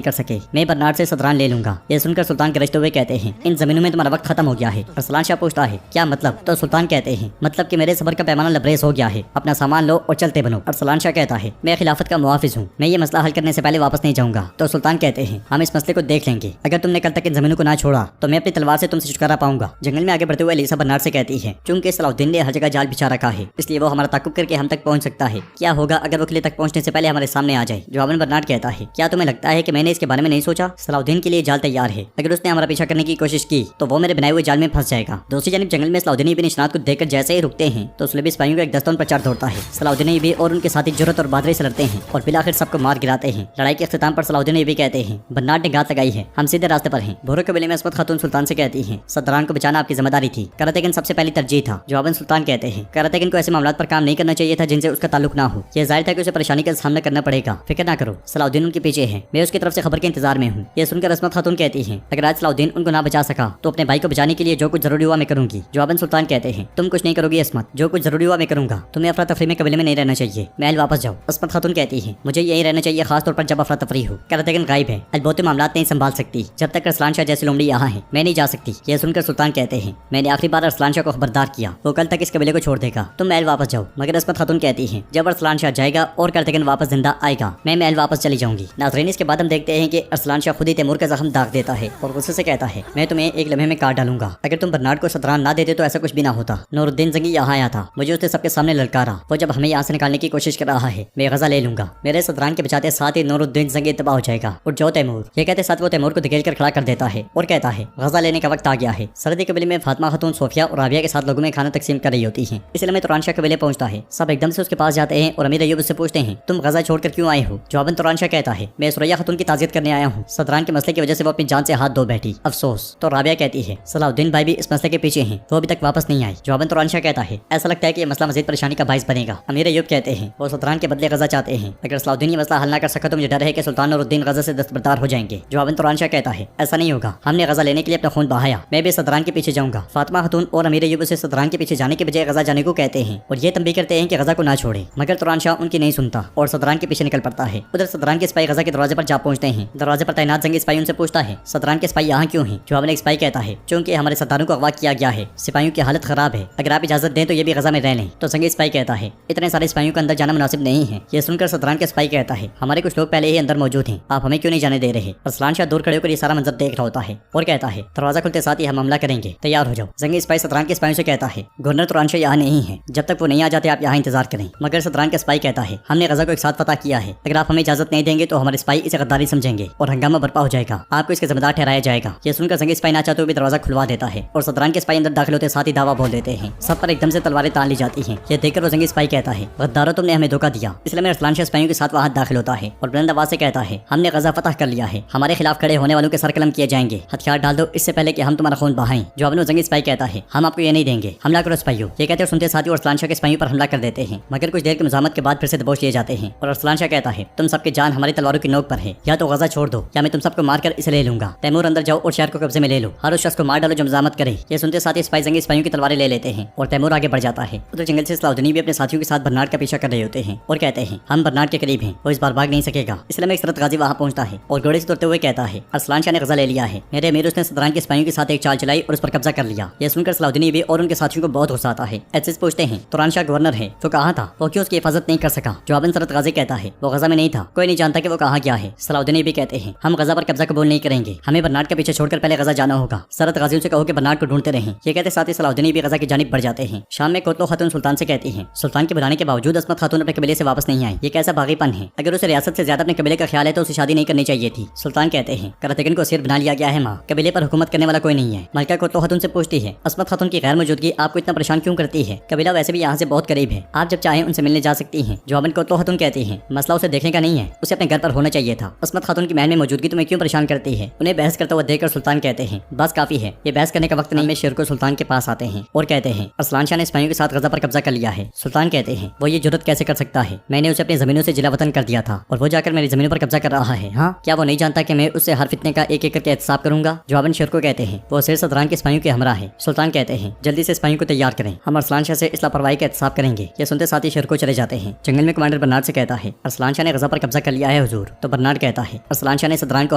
कर सके। मैं बर्नार्ड से सदरान ले लूंगा। ये सुनकर सुल्तान गरजते हुए कहते हैं, इन जमीनों में तुम्हारा वक्त खत्म हो गया है। अरसलान शाह पूछता है, क्या मतलब? तो सुल्तान कहते हैं, मतलब कि मेरे सबर का पैमाना लबरेज हो गया है। अपना सामान लो और चलते बनो। अरसलान शाह कहता है, मैं खिलाफत का मुहाफिज हूँ, मैं ये मसला हल करने से पहले वापस नहीं जाऊंगा। तो सुल्तान कहते हैं, हम इस मसले को देख लेंगे। अगर तुमने कल तक इन जमीनों को ना छोड़ा तो मैं अपनी तलवार से तुमसे छुटकारा पाऊंगा। जंगल में आगे बढ़ते हुए एलिसा बर्नार्ड से कहती है, चूंकि सलाउद्दीन ने हर जगह जाल बिछा रखा है, इसलिए वो हमारा ताकुब करके हम तक पहुंच सकता है। क्या होगा अगर वो किले तक पहुंचने से पहले हमारे सामने आ जाए? जवाबन बर्नार्ड कहता है, क्या तुम्हें लगता है कि मैंने इसके बारे में नहीं सोचा? सलाउद्दीन के लिए जाल तैयार है। अगर उसने हमारा पीछा करने की कोशिश की तो वो मेरे बनाए हुए जाल में फंस जाएगा। दूसरी जानिब जंगल में सलाउद्दीन बिन इशनात को देखकर जैसे ही रुकते हैं तो सुलेबी सिपाहियों का एक दस्ता उन पर चढ़ दौड़ता है। सलाउद्दीन भी और उनके साथी जुर्रत और बहादुरी से लड़ते हैं और बिलाखिर सबको मार गिराते हैं। लड़ाई के अख्ताम पर सलाउद्दीन भी कहते हैं, बर्नार्ड ने गात लगाई है, हम सीधे रास्ते पर हैं। भोरो कबीले में असमत खातून सुल्तान से कहती हैं, सदरान को बचाना आपकी जिम्मेदारी थी। करातेगन सबसे पहली तरजीह था। जवाबन सुल्तान कहते हैं, करातेगन को ऐसे मामलों पर काम नहीं करना चाहिए था जिनसे उसका ताल्लुक ना हो। यह जाहिर था कि उसे परेशानी का सामना करना पड़ेगा। फिक्र ना करो, सलाउद्दीन उनके पीछे है, मैं उसकी तरफ से खबर के इंतजार में हूँ। यह सुनकर असमत खातून कहती है, अगर आज सलाउद्दीन उनको ना बचा सका तो अपने भाई को बचाने के लिए जो कुछ जरूरी हुआ मैं करूंगी। जवाबन सुल्तान कहते हैं, तुम कुछ नहीं करोगी असमत, जो कुछ जरूरी हुआ मैं करूंगा। तुम्हें अफरा तफरी में कबीले में नहीं रहना चाहिए, महल वापस जाओ। असमत खातून कहती है, मुझे यही रहना चाहिए, खासतौर पर जब अफरा तफरी हो। करातेगन गायब है, आज बहुत मामला नहीं संभाल सकती जब तक अरसलान शाह जैसी लोमड़ी यहाँ है। मैं नहीं जा सकती। यह सुनकर सुल्तान कहते हैं, मैंने आखिरी बार अरसलान शाह को खबरदार किया, वो कल तक इस कबीले को छोड़ देगा। तुम महल वापस जाओ। मगर असमत खातून कहती है, जब अरसलान शाह जाएगा और करातेगन वापस जिंदा आएगा मैं महल वापस चली जाऊंगी। नाज़रीन, इसके बाद हम देखते हैं कि अरसलान शाह खुद ही तैमूर का जख्म दाग देता है और गुस्से से कहता है, मैं तुम्हें एक लम्हे में काट डालूंगा। अगर तुम बर्नार्ड को सदरान ना देते तो ऐसा कुछ भी ना होता। नूरुद्दीन जंगी यहाँ आया था, मुझे उसने सबके सामने ललकारा। वो जब हमें यहाँ से निकालने की कोशिश कर रहा है मैं गजा ले लूंगा। मेरे सदरान के बचाते साथ ही नूरुद्दीन जंगी तबाह हो जाएगा। और जो तैमूर, ये कहते साथ वो तैमूर को धकेल कर खड़ा कर देता है और कहता है, गजा लेने का वक्त आ गया है। सरहदी कबीले में फातिमा खातून सोफिया और राबिया के साथ लोगों में खाना तकसीम कर रही होती है। इसलिए में तुरान शाह कबीले पहुंचता है। सब एकदम से उसके पास जाते हैं और अमीर अय्यूब उससे पूछते हैं, तुम गजा छोड़कर क्यों आए हो? जवाबन तुरान शाह कहता है, मैं सुरैया खातून की ताज़ियत करने आया हूँ। सदरान के मसले की वजह से वो अपनी जान से हाथ धो बैठी, अफसोस। तो राबिया कहती है, सलाउद्दीन भाई भी इस मसले के पीछे हैं, वो अभी तक वापस नहीं आए। जवाबन तुरान शाह कहता है, ऐसा लगता है कि ये मसला मजीद परेशानी का बाइस बनेगा। अमीर अय्यूब कहते हैं, वो सदरान के बदले गजा चाहते हैं। अगर सलाउद्दीन ये मसला हल ना कर सका तो मुझे डर है कि सुल्तान नूरुद्दीन गजा से दस्तबरदार हो जाएंगे। जवाबन तुरान शाह कहता है, ऐसा नहीं होगा, हमने गजा लेने के लिए अपना खून बहाया, मैं भी सदरान के पीछे जाऊंगा। फातिमा खातून और अमीर अय्यूब से सदरान के पीछे जाने के बजाय गजा जाने को कहते हैं और ये तंबीह करते हैं कि गजा को ना छोड़े। मगर तुरान शाह उनकी नहीं सुनता और सदरान के पीछे निकल पड़ता है। उधर सदरान के सिपाही गजा के दरवाजे पर जा पहुंचते हैं। दरवाजे पर तैनात जंगी सिपाही उनसे पूछता है, सदरान के सिपाही यहाँ क्यों हैं? जवाब में एक सिपाही कहता है, क्योंकि हमारे सरदारों को अगवा किया गया है, सिपाहियों की हालत खराब है, अगर आप इजाजत दें तो ये भी गजा में रह लें। तो जंगी सिपाही कहता है, इतने सारे सिपाहियों को अंदर जाना मुनासिब नहीं है। ये सुनकर सदरान के सिपाही कहता है, हमारे कुछ लोग पहले ही अंदर मौजूद हैं, आप हमें क्यों नहीं जाने दे रहे? अरसलान शाह दूर खड़े होकर ये सारा मंजर देख रहा होता है और कहता है, दरवाजा खुलते साथ ही हम हमला करेंगे, तैयार हो जाओ। जंगी सिपाही सदरान के सिपाहियों से कहता है, गवर्नर तुरान शाह यहाँ नहीं है, जब तक वो नहीं आ जाते आप यहाँ इंतजार करें। मगर सदरान के सिपाही कहता है, हमने गजा को एक साथ फतह किया है, अगर आप हमें इजाजत नहीं देंगे तो हमारे सिपाही इसे गद्दारी समझेंगे और हंगामा बर्पा हो जाएगा, आपको इसके जिम्मेदार ठहराया जाएगा। ये सुनकर जंगी सिपाही ना चाहते हुए दरवाजा खुलवा देता है और सदरान के सिपाही अंदर दाखिल होते साथ ही दावा बोल देते हैं। सब पर एकदम से तलवारें तान ली जाती हैं। ये देखकर वो जंगी सिपाही कहता है, गद्दारों तुमने हमें धोखा दिया। इसलिए मैं अरसलान शाह सिपाहियों के साथ वहां दाखिल होता है और बुलंद आवाज से कहता है, हमने गजा फतह कर लिया है, हमारे खिलाफ खड़े होने वालों के सर कलम किए जाएंगे, हथियार डाल दो इससे पहले कि हम तुम्हारा खून बहाएं। जवाब में जंगी सिपाही कहता है, हम आपको ये नहीं देंगे, हमला करो सिपाहियों। ये कहते सुनते साथ ही अरसलान शाह के सिपाहियों पर हमला कर देते हैं। मगर कुछ देर की मुजामत के बाद फिर से दबोच लिए जाते हैं और अरसलान शाह कहता है, तुम सबकी जान हमारी तलवारों की नोक पर है, या तो गजा छोड़ दो या मैं तुम सबको मारकर इसे ले लूंगा। तैमूर अंदर जाओ और शहर को कब्जे में ले लो, हर उस शख्स को मार डालो जो मुजामत करे। ये सुनते साथ ही सिपाही जंगी सिपाहियों की तलवारें ले लेते हैं और तैमूर आगे बढ़ जाता है। उधर जंगल से सलाउद्दीन भी अपने साथियों के साथ बर्नार्ड का पीछा कर रहे होते हैं और कहते हैं, हम बर्नार्ड के करीब हैं, वो इस बार भाग नहीं सकेगा। इसलिए में एक सरत गाजी वहां पहुंचता है और घोड़े से तुरते हुए कहता है, अरसलान शाह ने गजा ले लिया है, मेरे अमीर उसने सदरान के सिपाहियों के साथ एक चाल चलाई और उस पर कब्जा कर लिया। यह सुनकर सलाउद्दीन भी और उनके साथियों को बहुत गुस्सा आता है। ऐसे पूछते हैं, तुरान शाह गवर्नर है, तो कहाँ था, वो क्यों उसकी हिफाजत नहीं कर सका? जवाबन सरत गाजी कहता है, वो गजा में नहीं था, कोई नहीं जानता कि वो कहाँ गया है। सलाउद्दीन भी कहते हैं, हम गजा पर कब्जा कबूल नहीं करेंगे, हमें बर्नार्ड के पीछे छोड़कर पहले गजा जाना होगा। सरत गाजियों से कहो कि बर्नार्ड को ढूंढते रहें। ये कहते साथ ही सलाउद्दीन भी गजा की जानिब बढ़ जाते हैं। शाम में कोतलो खातून सुल्तान से कहती हैं, सुल्तान के बुलाने के बावजूद असमत खातून अपने कबीले से वापस नहीं आई, ये कैसा बागीपन है? अगर उसे रियासत से ज्यादा अपने कबीले का ख्याल है तो उसे शादी नहीं करनी चाहिए थी। सुल्तान कहते हैं, करातेगन को सिर बना लिया गया है माँ, कबीले पर हुकूमत करने वाला कोई नहीं है। मलका कोतलो खातून से पूछती है, असमत खातून की गैर मौजूदगी आपको इतना परेशान क्यों करती है? कबीला वैसे भी यहाँ से बहुत करीब है, आप जब चाहें उनसे मिलने जा सकती हैं। जवाबन कोतलो खातून कहती हैं, मसला उसे देखने का नहीं है, उसे अपने घर पर होना चाहिए था। असमत खातून की महल में मौजूदगी तुम्हें क्यों परेशान करती है? उन्हें बहस करता हुआ देखकर सुल्तान कहते हैं, बस काफी है, ये बहस करने का वक्त नहीं। में शेर को सुल्तान के पास आते हैं और कहते हैं, अरसलान शाह ने सिपाहियों के साथ गजा पर कब्जा कर लिया है। सुल्तान कहते हैं, वो ये जुर्रत कैसे कर सकता है? मैंने उसे अपनी जमीनों से जिला वतन कर दिया था और वो जाकर मेरी जमीनों पर कब्जा कर रहा है। हाँ, क्या वो नहीं जानता कि मैं उससे हर फितने का एक एक करके एहतसाब करूंगा? जवाबन शेर को कहते हैं, वो सिर सदरान के सिपाहियों के हमरा है। सुल्तान कहते हैं, जल्दी से सिपाहियों को तैयार करें, हम अरसलान शाह से इस लापरवाही का एहतसाब करेंगे। ये सुनते साथ ही शेर को चले जाते हैं। जंगल में कमांडर बर्नार्ड बर्नार्ड से कहता है अरसलान शाह ने गजा पर कब्जा कर लिया है हुजूर। तो बर्नार्ड कहता है अरसलान शाह ने सदरान को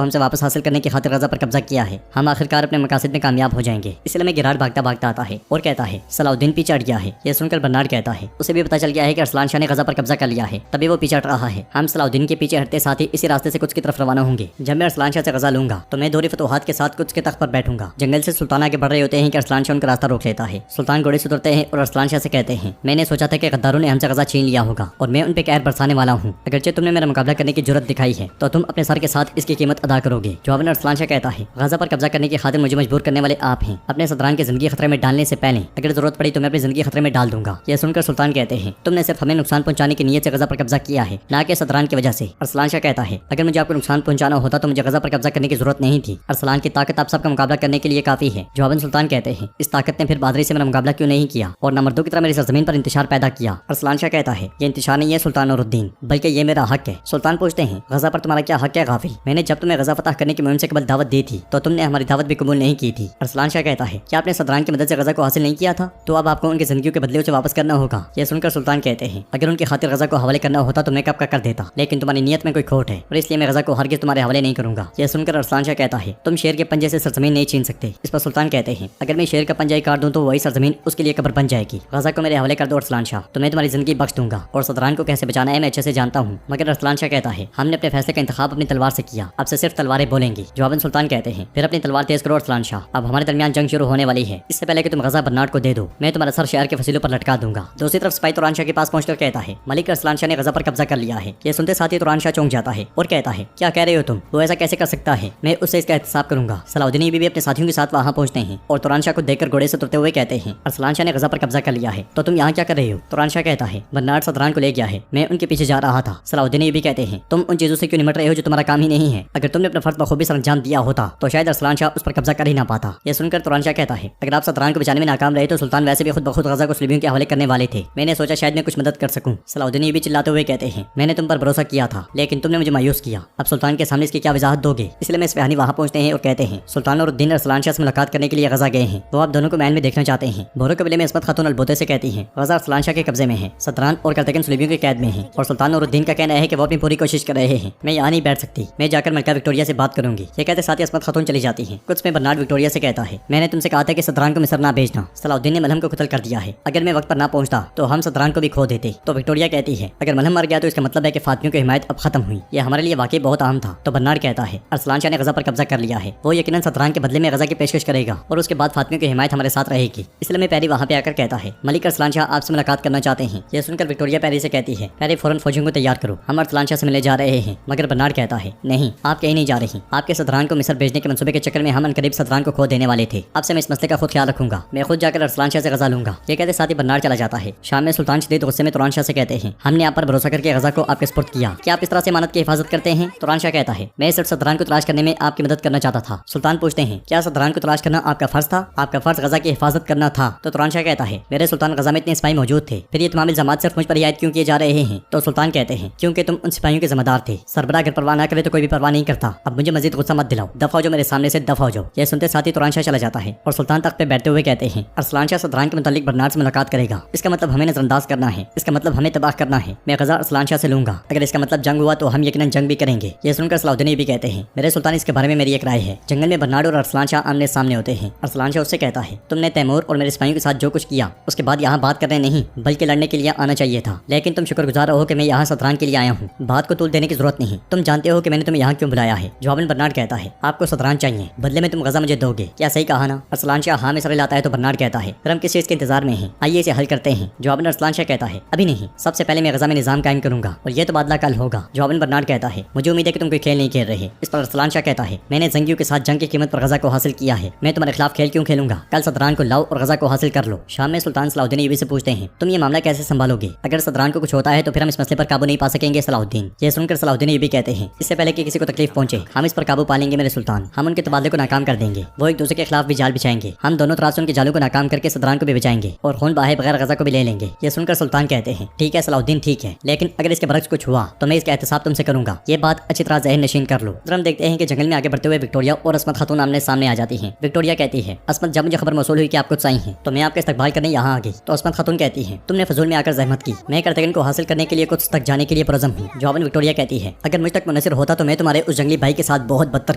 हमसे वापस हासिल करने की खातिर गजा पर कब्जा किया है, हम आखिरकार अपने मकासद में कामयाब हो जाएंगे। इसलिए में गिरार भागता भागता आता है और कहता है सलाउद्दीन पीछे हट गया है। यह सुनकर बर्नार्ड कहता है उसे भी पता चल गया है कि अरसलान शाह ने गजा पर कब्जा कर लिया है, तभी वो पीछे हट रहा है। हम सलाउद्दीन के पीछे हटते साथ ही इसी रास्ते से कुछ की तरफ रवाना होंगे। जब मैं अरसलान शाह से गजा लूंगा तो मैं दोहरी फतूहात के साथ कुछ के तख्त पर बैठूंगा। जंगल से सुल्तान आगे बढ़ रहे होते हैं कि अरसलान शाह उनका रास्ता रोक लेता है। सुल्तान घोड़े से उतरते हैं और अरसलान शाह से कहते हैं मैंने सोचा था कि गद्दारों ने हमसे गजा छीन लिया होगा और मैं उन पे कहर बरसाने वाला हूँ। अगरचे तुमने मेरा मुकाबला करने की जुर्रत दिखाई है तो तुम अपने सर के साथ इसकी कीमत अदा करोगे। जवाबन अरसलान शाह कहता है गजा पर कब्जा करने की खातिर मुझे मजबूर करने वाले आप हैं। अपने सदरान की जिंदगी खतरे में डालने से पहले अगर जरूरत पड़ी तो मैं अपनी जिंदगी खतरे में डाल दूंगा। यह सुनकर सुल्तान कहते हैं तुमने सिर्फ हमें नुकसान पहुंचाने की नीयत से गजा पर कब्जा किया है, ना कि सदरान की वजह से। अरसलान शाह कहता है अगर मुझे आपको नुकसान पहुंचाना होता तो मुझे गजा पर कब्जा करने की जरूरत नहीं थी। अरसलान की ताकत आप सबका मुकाबला करने के लिए काफी है। जवाबन सुल्तान कहते हैं इस ताकत ने फिर बहादुरी से मेरा मुकाबला क्यों नहीं किया और नमर्दों की तरह मेरी सरजमीन पर इंतशार पैदा किया। अरसलान शाह कहता है ये इंतशार नहीं है सुल्तान नूरुद्दीन, बल्कि ये मेरा हक है। सुल्तान पूछते हैं गजा पर तुम्हारा क्या हक है गाफिल? मैंने जब तुम्हें गजा फतह करने की मुहिम से कबल दावत दी थी तो तुमने हमारी दावत भी कबूल नहीं की थी। अरसलान शाह कहता है क्या आपने सदरान की मदद से गजा को हासिल नहीं किया था? तो अब आपको उनकी जिंदगी के बदले उसे वापस करना होगा। यह सुनकर सुल्तान कहते हैं अगर उनकी खातिर गजा को हवाले करना होता तो मैं कब का कर देता, लेकिन तुम्हारी नीयत में कोई खोट है और इसलिए मैं गजा को हरगिज़ तुम्हारे हवाले नहीं करूंगा। यह सुनकर अरसलान शाह कहता है तुम शेर के पंजे से सरजमीन नहीं छीन सकते। इस पर सुल्तान कहते हैं अगर मैं शेर का पंजा ही काट दूं तो वही सरजमीन उसके लिए कब्र बन जाएगी। गजा को मेरे हवाले कर दो अरसलान शाह, तो मैं तुम्हारी जिंदगी बख्श दूंगा और सदरान को कैसे बचाना है मैं अच्छे से जानता हूँ। मगर अरसलान शाह कहता है हमने अपने फैसले का इंतखाब अपनी तलवार से किया, अब से सिर्फ तलवारें बोलेंगी। जवाबन सुल्तान कहते हैं फिर अपनी तलवार तेज करो अरसलान शाह, अब हमारे दरमियान जंग शुरू होने वाली है। इससे पहले कि तुम गजा बर्नार्ड को दे दो मैं तुम्हारा सर शहर के फसीलों पर लटका दूंगा। दूसरी तरफ सिपाही तुरान शाह के पास पहुंचकर कहता है मलिक अरसलान शाह ने गजा पर कब्जा कर लिया है। ये सुनते साथ ही तुरान शाह चौंक जाता है और कहता है क्या कह रहे हो तुम, वो ऐसा कैसे कर सकता है, मैं उससे इसका एहतसाब करूंगा। सलाउद्दीन भी अपने साथियों के साथ वहां पहुंचते हैं और तुरान शाह को देखकर घोड़े से उतरते हुए कहते हैं अरसलान शाह ने गजा पर कब्जा कर लिया है तो तुम यहाँ क्या कर रहे हो? तुरान शाह कहता है बर्नार्ड सदरान को ले गया है, मैं उनके पीछे जा रहा था। सलाउद्दीन भी कहते हैं तुम उन चीजों से क्यों निमट रहे हो जो तुम्हारा काम ही नहीं है, अगर तुमने अपना फर्ज बखूबी सर अंजाम दिया होता तो शायद अरसलान शाह उस पर कब्जा कर ही ना पाता। यह सुनकर तुरान शाह कहता है अगर आप सदरान को बचाने में नाकाम रहे तो सुल्तान वैसे भी खुद बखुद गजा को सलीबियों के हवाले करने वाले थे, मैंने सोचा शायद मैं कुछ मदद कर सकूं। सलाउद्दीन भी चिल्लाते हुए कहते हैं मैंने तुम पर भरोसा किया था लेकिन तुमने मुझे मायूस किया, अब सुल्तान के सामने इसकी क्या वजाहत दोगे? इसलिए मैं इसफहानी वहां पहुंचते हैं और कहते हैं सुल्तान और उद्दीन अरसलान शाह से मुलाकात करने के लिए गजा गए हैं, वो आप दोनों को महल में देखना चाहते हैं। बोरो कबीले में इसमत खातून अलबोते से कहती हैं गजा अरसलान शाह के कब्जे में है, सदरान और करतगन सलीबियों की कैद में है और सुल्तान और उद्दीन का कहना है कि वो अपनी पूरी कोशिश कर रहे हैं, मैं यहाँ नहीं बैठ सकती, मैं जाकर मलका विक्टोरिया से बात करूंगी। ये कहते साथ ही इसमत खातून चली जाती है। कुछ में बर्नार्ड विक्टोरिया से कहता है मैंने तुमसे कहा था कि सदरान को मिस्र ना भेजना, सलाउद्दीन ने मलहम को कत्ल कर दिया है, अगर मैं वक्त पर ना पहुंचता तो हम सदरान को भी खो देते। तो विक्टोरिया कहती है अगर मलहम मर गया तो इसका मतलब है कि फातिमियों की हिमायत अब खत्म हुई, यह हमारे लिए वाकई बहुत अहम था। तो बर्नार्ड कहता है अरसलान शाह ने गजा पर कब्जा कर लिया है, वो यकीनन सदरान के बदले में गजा की पेशकश करेगा और उसके बाद फातिमियों की हिमायत हमारे साथ रहेगी। इसलिए मैं पैरी वहाँ पे आकर कहता है मलिक अरसलान शाह आपसे मुलाकात करना चाहते हैं। यह सुनकर विक्टोरिया पैरी से कहती है पैरी फौरन फौजियों को तैयार करो, हम अरसलान शाह से मिलने जा रहे हैं। मगर बर्नार्ड कहता है नहीं आप कहीं नहीं जा रही, आपके सदरान को मिस्र भेजने के मंसूबे के चक्कर में हम अनकरीब सदरान को खो देने वाले थे, अब से मैं इस मसले का खुद ख्याल रखूंगा, मैं खुद जाकर अरसलान शाह से गजा लूंगा। ये कहते साथ ही बर्नार्ड चला जाता है। शाम में सुल्तान शदीद गुस्से में तुरान शाह से कहते हैं हमने आप पर भरोसा करके गजा को आपके सुपुर्द किया, क्या आप इस तरह से अमानत की हिफाजत करते हैं? तुरान शाह कहता है मैं सिर्फ सदरान को तलाश करने में आपकी मदद करना चाहता था। सुल्तान पूछते हैं क्या सदरान को तलाश करना आपका फर्ज था? आपका फर्ज गजा की हिफाजत करना था। तो तुरान शाह कहता है मेरे सुल्तान गजा में इतने सिपाही मौजूद थे, फिर ये तमाम इल्जाम सिर्फ मुझ पर ही आयद क्यों किए जा रहे हैं? तो सुल्तान कहते हैं क्योंकि तुम उन सिपाहियों के जिम्मेदार थे, सरबराह अगर परवाह ना करे तो कोई भी परवाह नहीं करता, अब मुझे मजीद गुस्सा मत दिलाओ, दफा हो जाओ मेरे सामने से, दफा हो जाओ। यह सुनते साथ ही तुरान शाह चला जाता है और सुल्तान तख्त पे बैठते हुए कहते हैं अरसलान शाह सदरान के मुतालिक बर्नार्ड से मुलाकात करेगा, इसका मतलब हमें नजरअंदाज करना है, इसका मतलब हमें तबाह करना है, मैं गजा अरसलान शाह से लूंगा, अगर इसका मतलब जंग हुआ तो हम यकीनन जंग भी करेंगे। यह सुनकर सलाउद्दीन भी कहते हैं मेरे सुल्तान इसके बारे में मेरी एक राय है। जंगल में बर्नार्ड और अरसलान शाह आमने सामने होते हैं। अरसलान शाह उससे कहता है तुमने तैमूर और मेरे सिपाहियों के साथ जो कुछ किया उसके बाद यहाँ बात करने नहीं बल्कि लड़ने के लिए आना चाहिए था, लेकिन तुम शुक्रगुजार रहो कि मैं यहाँ सदरान के लिए आया हूँ, बात को तूल देने की जरूरत नहीं, तुम जानते हो कि मैंने तुम्हें यहाँ क्यों बुलाया है। जवाबन बर्नार्ड कहता है आपको सदरान चाहिए, बदले में तुम गजा मुझे दोगे, क्या सही कहा ना? अरसलान शाह हाँ में सर लाता है तो बर्नार्ड कहता है फिर हम किस चीज के इंतजार में हैं, आइए इसे हल करते हैं। जवाबन अरसलान शाह कहता है अभी नहीं, सबसे पहले मैं गजा में निजाम कायम करूंगा और ये तबादला कल होगा। जवाबन बर्नार्ड कहता है मुझे उम्मीद है कि तुम कोई खेल नहीं खेल रहे। इस पर अरसलान शाह कहता है मैंने जंगियों के साथ जंग की कीमत पर गजा को हासिल किया है, मैं तुम्हारे खिलाफ खेल क्यों खेलूंगा, कल सदरान को लाओ और गजा को हासिल कर लो। शाम में सुल्तान सलाउद्दीन यूबी से पूछते हैं तुम ये मामला कैसे संभालोगे, अगर सदरान को कुछ होता है तो फिर हम इस मसले पर काबू नहीं पा सकेंगे सलाउद्दीन। ये सुनकर सलाउद्दीन यूबी कहते हैं इससे पहले कि किसी को तकलीफ पहुंचे हम इस पर काबू पा लेंगे मेरे सुल्तान, हम उनके तबादले को नाकाम कर देंगे, वो एक दूसरे के खिलाफ भी जाल बिछाएंगे, हम दोनों तरफ से उनके जालों को नाकाम करके सदरान को भी बचाएंगे और खून बहाए बगैर गजा को भी ले लेंगे। ये सुनकर सुल्तान कहते हैं ठीक है सलाउद्दीन ठीक है, लेकिन अगर इसके बरक्स कुछ हुआ तो मैं इसका एहतसाब तुमसे करूंगा, ये बात अच्छी तरह ज़हन नशीन कर लो। हम देखते हैं कि जंगल में आगे बढ़ते हुए विक्टोरिया और असमत खातून आमने सामने आ जाती हैं। विक्टोरिया कहती है असमत जब मुझे खबर मौसूल हुई कि आप कुछ आई हैं तो मैं आपका इस्तकबाल करने यहाँ आ गई। तो असमत खातून कहती है तुमने फजूल में आकर जहमत की, मैं करतगन को हासिल करने के लिए कुछ तक जाने के लिए पुरज़म हूँ। जवाबन विक्टोरिया कहती है, अगर मुझ तक मुनसिर होता तो मैं तुम्हारे उस जंगली भाई के साथ बहुत बदतर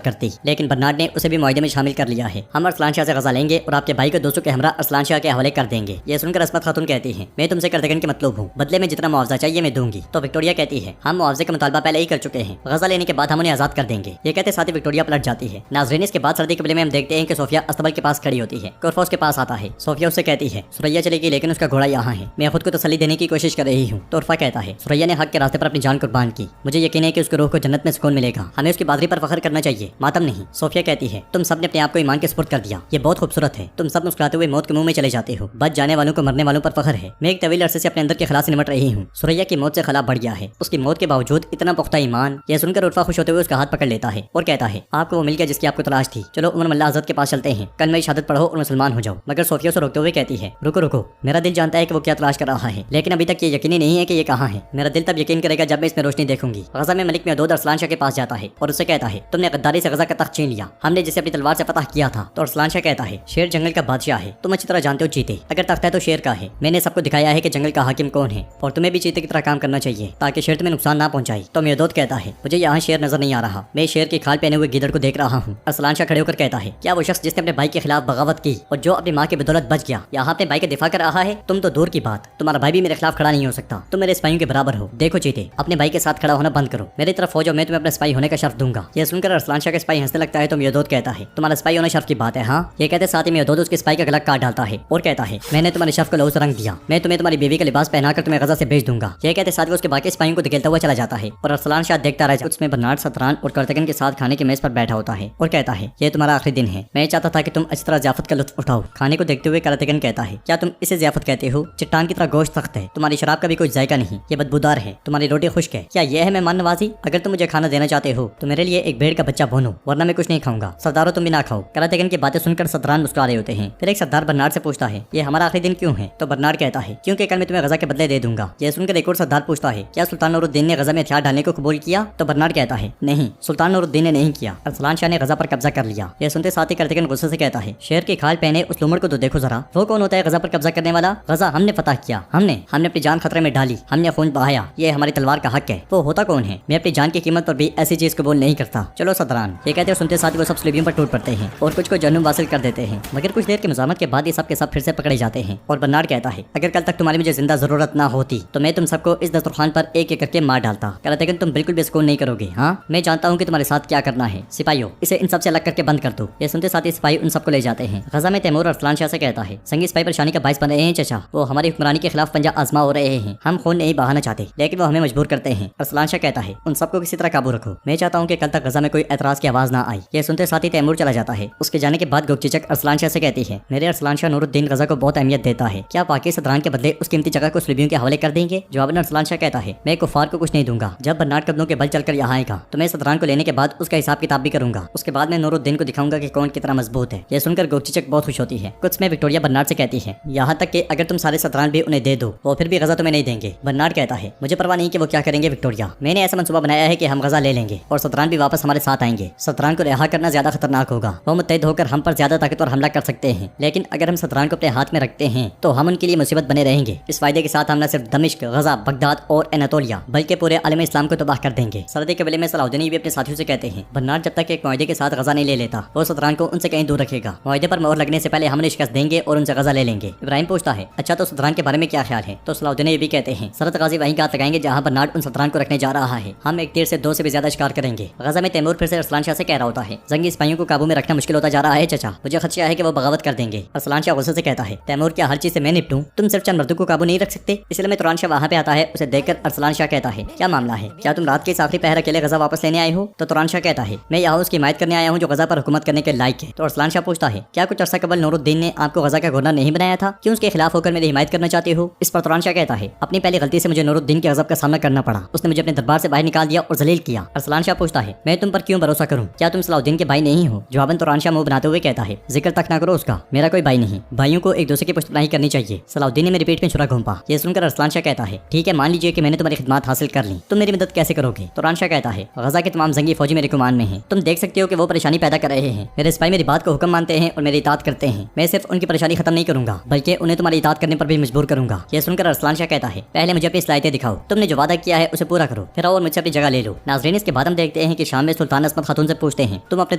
करती, लेकिन बर्नार्ड ने उसे भी मुआहदे में शामिल कर लिया है। हम अरसलान शाह से गजा लेंगे और आपके भाई को दोस्तों के हमरा अरसलान शाह के हवाले कर देंगे। ये सुनकर असमत खातून कहती है, मैं तुमसे कर्तगन के मतलब हूँ, बदले में जितना मुआवजा चाहिए मैं दूंगी। तो विक्टोरिया कहती है, हम मुआवजे का मुतालबा पहले ही कर चुके हैं, गजा लेने के बाद हम उन्हें आजाद कर देंगे। ये कहते साथ ही विक्टोरिया पलट जाती है। नाज़रीन, इसके बाद सर्दी कबीले में हम देखते हैं कि सोफिया अस्तबल के पास खड़ी होती है। कुरफा उसके पास आता है। सोफिया उससे कहती है, सुरैया चलेगी लेकिन उसका घोड़ा यहाँ है, मैं खुद को तसल्ली देने की कोशिश कर रही हूँ। तो उर्फा कहता है, सुरैया ने हक के रास्ते पर अपनी जान कुर्बान की, मुझे यकीन है कि उसके रूह को जन्नत में सुकून मिलेगा, हमें उसकी बहादुरी पर फख्र करना चाहिए, मातम नहीं। सोफिया कहती है, तुम सब ने अपने आप को ईमान के सुपुर्द कर दिया, ये बहुत खूबसूरत है। तुम सब मुस्कुराते हुए मौत के मुंह में चले जाते हो। बच जाने वालों को मरने वालों पर फख्र है। मैं एक तवील अरसे से अपने अंदर के खला से निमट रही हूँ। सुरैया की मौत से खला बढ़ गया है, उसकी मौत के बावजूद इतना पुख्ता ईमान। यह सुनकर उर्फा खुश होते हुए उसका हाथ पकड़ लेता है और कहता है, आपको वो मिल गया जिसकी आपको तलाश थी, चलो उमर मल्ला हज़रत के पास चलते हैं, कलमा शहादत पढ़ो और मुसलमान हो जाओ। मगर सोफिया उसे रोकते हुए कहती है, रुको रुको, मेरा दिल जानता है कि वो क्या तलाश कर रहा है, लेकिन अभी तक ये यकीनी नहीं है कि ये कहाँ है। मेरा दिल तब यकीन करेगा जब मैं इसमें रोशनी देखूंगी। गजा में मलिक महदूद अरसलान शाह के पास जाता है और उससे कहता है, तुमने गद्दारी से गजा का तख्त छीन लिया, हमने जिसे अपनी तलवार से फतह किया था। तो अरसलान शाह कहता है, शेर जंगल का बादशाह है, तुम अच्छी तरह जानते हो चीते, अगर तख्त है तो शेर का है। मैंने सबको दिखाया है कि जंगल का हाकिम कौन है और तुम्हें भी चीते की तरह काम करना चाहिए ताकि शेर तुम्हें नुकसान ना पहुंचाए। तो महदूद कहता है, मुझे यहाँ शेर नजर नहीं आ रहा, मैं शेर की खाल पहने हुए गिदड़ को देख रहा हूँ। अरसलान शाह खड़े होकर कहता है, क्या वो शख्स जिसने अपने भाई के खिलाफ बगावत की और जो अपनी माँ की बदौलत बच गया, यहाँ अपने भाई का दिफा कर रहा है? तुम तो दूर की बात, तुम्हारा भाई भी मेरे खिलाफ खड़ा नहीं हो सकता, तुम मेरे सिपाहियों के बराबर हो। देखो चीते, अपने भाई के साथ खड़ा होना बंद करो, मेरी तरफ हो जाओ, मैं तुम्हें अपने सिपाही होने का शर्फ दूंगा। यह सुनकर अरसलान शाह के सिपाही हंसने लगता है। तो महदूद कहता है, तुम्हारा सिपाही होना शर्फ की बात है? हाँ। ये कहते साथ ही महदूद उसके सिपाही का गला काट डालता है और कहता है, मैंने तुम्हारे शर्फ को लहू से रंग दिया, मैं तुम्हें तुम्हारी बीवी का लिबास पहनाकर तुम्हें गजा से भेज दूंगा। ये कहते साथ वो उसके बाकी सिपाहियों को धकेलता हुआ चला जाता है और अरसलान शाह देखता रह जाता। उसमें बर्नार्ड सतरान और कर्तगन के साथ खाने की मेज पर बैठा होता है और कहता है, ये तुम्हारा आखिरी दिन है, मैं चाहता था कि तुम अच्छी तरह ज़ियाफत का लुत्फ उठाओ। खाने को देखते हुए कर्तगन कहता है, क्या तुम इसे ज़ियाफत कहते हो? चट्टान की तरह गोश्त सख्त है, तुम्हारी शराब का भी कोई जायका नहीं, ये बदबूदार है, तुम्हारी रोटी खुश्क है, क्या यह है मेहमान नवाजी? अगर तुम मुझे खाना देना चाहते हो तो मेरे लिए एक भेड़ का बच्चा भूनो, वरना मैं कुछ नहीं खाऊंगा। सरदारों तुम भी ना खाओ। कर्तगन की बातें सुनकर सतरान मुस्कुरा रहे होते हैं। फिर एक सरदार बर्नार्ड से पूछता है, ये हमारा आखिरी दिन क्यों है? तो बर्नार्ड कहता है, क्योंकि कल मैं तुम्हें गजा के बदले दे दूंगा। यह सुनकर एक और सरदार पूछता है, क्या सुल्तान नूरुद्दीन ने गजा में हथियार डालने को कबूल किया? तो बर्नार्ड कहता है, नहीं, सुल्तान नूरुद्दीन ने नहीं किया, अरसलान शाह ने गजा पर कब्जा कर लिया। यह सुनते साथ ही कर्तगन गुस्से से कहता है, शेर की खाल पहने उस लुमड़ को तो देखो जरा, वो कौन होता है गजा पर कब्जा करने वाला? गजा हमने फतह किया, हमने अपनी जान खतरे में डाली, हमने खून बहाया, ये हमारी तलवार का हक है। वो होता कौन है? मैं अपनी जान की कीमत पर भी ऐसी चीज कबूल नहीं करता। चलो सदरान। ये कहते हैं सुनते साथ ही वो सब सलीबियों पर टूट पड़ते हैं और कुछ को जन्म हासिल कर देते हैं। मगर कुछ देर की मज़ामत के बाद ये सब के सब फिर से पकड़े जाते हैं और बर्नार्ड कहता है, अगर कल तक तुम्हारी मुझे जिंदा जरूरत ना होती तो मैं तुम सबको इस दस्तरखान पर एक एक करके मार डालता। लेकिन तुम बिल्कुल भी सुकून नहीं करोगे। हाँ, मैं जानता हूँ कि तुम्हारे साथ क्या करना है। सिपाहियों, इसे इन सब से अलग करके बंद कर दो। ये सुनते साथ ही सिपाही उन सबको ले जाते हैं। गजा में तैमूर अरसलान शाह से कहता है, संगी सिपाही परेशानी का बाइस बन रहे हैं चचा, वो हमारी हुक्मरानी के खिलाफ पंजा आजमा हो रहे हैं, हम खून नहीं बहाना चाहते लेकिन वो हमें मजबूर करते हैं। अरसलान शाह कहता है, उन सबको किसी तरह काबू रखो, मैं चाहता हूँ कि कल तक गजा में कोई एतराज की आवाज ना आई। ये सुनते साथ ही तैमूर चला जाता है। उसके जाने के बाद गोगचीचक अरसलान शाह से कहती है, मेरे अरसलान शाह नूरुद्दीन गजा को बहुत अहमियत देता है, क्या पाकि सदरान के बदले उस कीमती जगह को सलीबियों के हवाले कर देंगे? जवाबन अरसलान शाह कहता है, मैं कुफार को कुछ नहीं दूंगा। जब बर्नार्ड कदमों के बल चलकर यहाँ आएगा तो मैं सदरान को लेने के बाद उसका हिसाब किताब भी करूंगा। उसके बाद मैं नूरुद्दीन को दिखाऊंगा कि कौन कितना मजबूत है। यह सुनकर गोगचीचक बहुत खुश होती है। कुछ में विक्टोरिया बर्नार्ड से कहती है, यहाँ तक कि अगर तुम सारे सदरान भी उन्हें दे दो वो फिर भी गजा तुम्हें नहीं देंगे। बर्नार्ड कहता है, मुझे परवाह नहीं कि वो क्या करेंगे विक्टोरिया, मैंने ऐसा मंसूबा बनाया है कि हम गजा ले लेंगे और सदरान भी वापस हमारे साथ आएंगे। सदरान को रिहा करना ज्यादा खतरनाक होगा, वो मुत्तहिद होकर हम पर ज्यादा ताकतवर हमला कर सकते हैं, लेकिन अगर हम सदरान को अपने हाथ में रखते हैं तो हम उनके लिए मुसीबत बने रहेंगे। इस फायदे के साथ हम न सिर्फ दमिश्क, गजा, बगदाद और एनातोलिया बल्कि पूरे आलम इस्लाम को तबाह कर देंगे। सरहदी कबीले में सलाहुद्दीन भी अपने साथियों से कहते हैं, बर्नार्ड जब तक एक मुआहदे के साथ गजा नहीं ले लेता वो सदरान को उनसे कहीं दूर रखेगा। मुआहदे पर मोहर लगने से पहले हम शिकस्त देंगे और उनसे गजा ले लेंगे। इब्राहिम पूछता है, अच्छा तो सदरान के बारे में क्या ख्याल है? तो सलाहुद्दीन ये भी कहते हैं, सरहद गाजी वहीं घात लगाएंगे जहाँ बर्नार्ड उन सदरान को रखने जा रहा है, हम एक तीर से 2 से भी ज्यादा शिकार करेंगे। गजा में तैमूर फिर से अरसलान शाह से कह रहा होता है, जंगी सिपाहियों को काबू में रखना मुश्किल होता जा रहा है चचा, मुझे खदशा है कि वो बगावत कर देंगे। अरसलान शाह गुस्से से कहता है, तैमूर क्या हर चीज से मैं निपटूं? तुम सिर्फ चंद मर्दों को काबू नहीं रख सकते? इसलिए मैं तुरान शाह वहाँ पे आता है। उसे देखकर अरसलान शाह कहता है, क्या मामला है? क्या तुम रात के इस आखिरी पहर अकेले गजा वापस लेने आए हो? तो तुरान शाह कहता है, मैं यहाँ उसकी हिमायत करने आया हूँ जो गजा पर हुकूमत करने के लायक है। तो अरसलान शाह पूछता है, क्या कुछ अर्सा कबल नूरुद्दीन ने आपको गजा का गवर्नर नहीं बनाया था? क्यों उसके खिलाफ होकर मेरी हिमायत करना चाहते हो? इस पर तुरान शाह कहता है, अपनी पहली गलती से मुझे नूरुद्दीन के गजब का सामना करना पड़ा, उसने मुझे अपने दरबार से बाहर निकाल दिया और जलील किया। अरसलान शाह पूछता है, मैं तुम पर क्यों भरोसा करूं? क्या तुम सलाहुद्दीन के भाई नहीं हो? जवाबन तुरान शाह मुंह बनाते हुए कहता है, जिक्र तक ना करो उसका, मेरा कोई भाई नहीं, भाइयों को एक दूसरे की पुष्टनाही करनी चाहिए। सलाहुद्दीन ने मेरी पेट में छुरा घोंपा। ये सुनकर अरसलान शाह कहता है, ठीक है मान लीजिए कि मैंने तुम्हारी खिदमत हासिल कर ली, तुम मेरी मदद कैसे करोगे? तुरान शाह कहता है, गजा के तमाम जंगी फौजी मेरे गुमान में हैं, तुम देख सकते हो कि वो परेशानी पैदा कर रहे हैं। मेरे सिपाही मेरी बात को हुक्म मानते हैं और मेरी इताअत करते हैं। मैं सिर्फ उनकी परेशानी खत्म नहीं करूंगा बल्कि उन्हें तुम्हारी इताअत करने पर भी मजबूर करूंगा। यह सुनकर अरसलान शाह कहता है, पहले मुझे अपनी सलाहियतें दिखाओ, तुमने जो वादा किया है उसे पूरा करो, फिर आओ और मुझसे अपनी जगह ले लो। नाज़रीन, इसके बाद हम देखते हैं कि शाम में सुल्तान अस्मत खातून से पूछते हैं, तुम अपने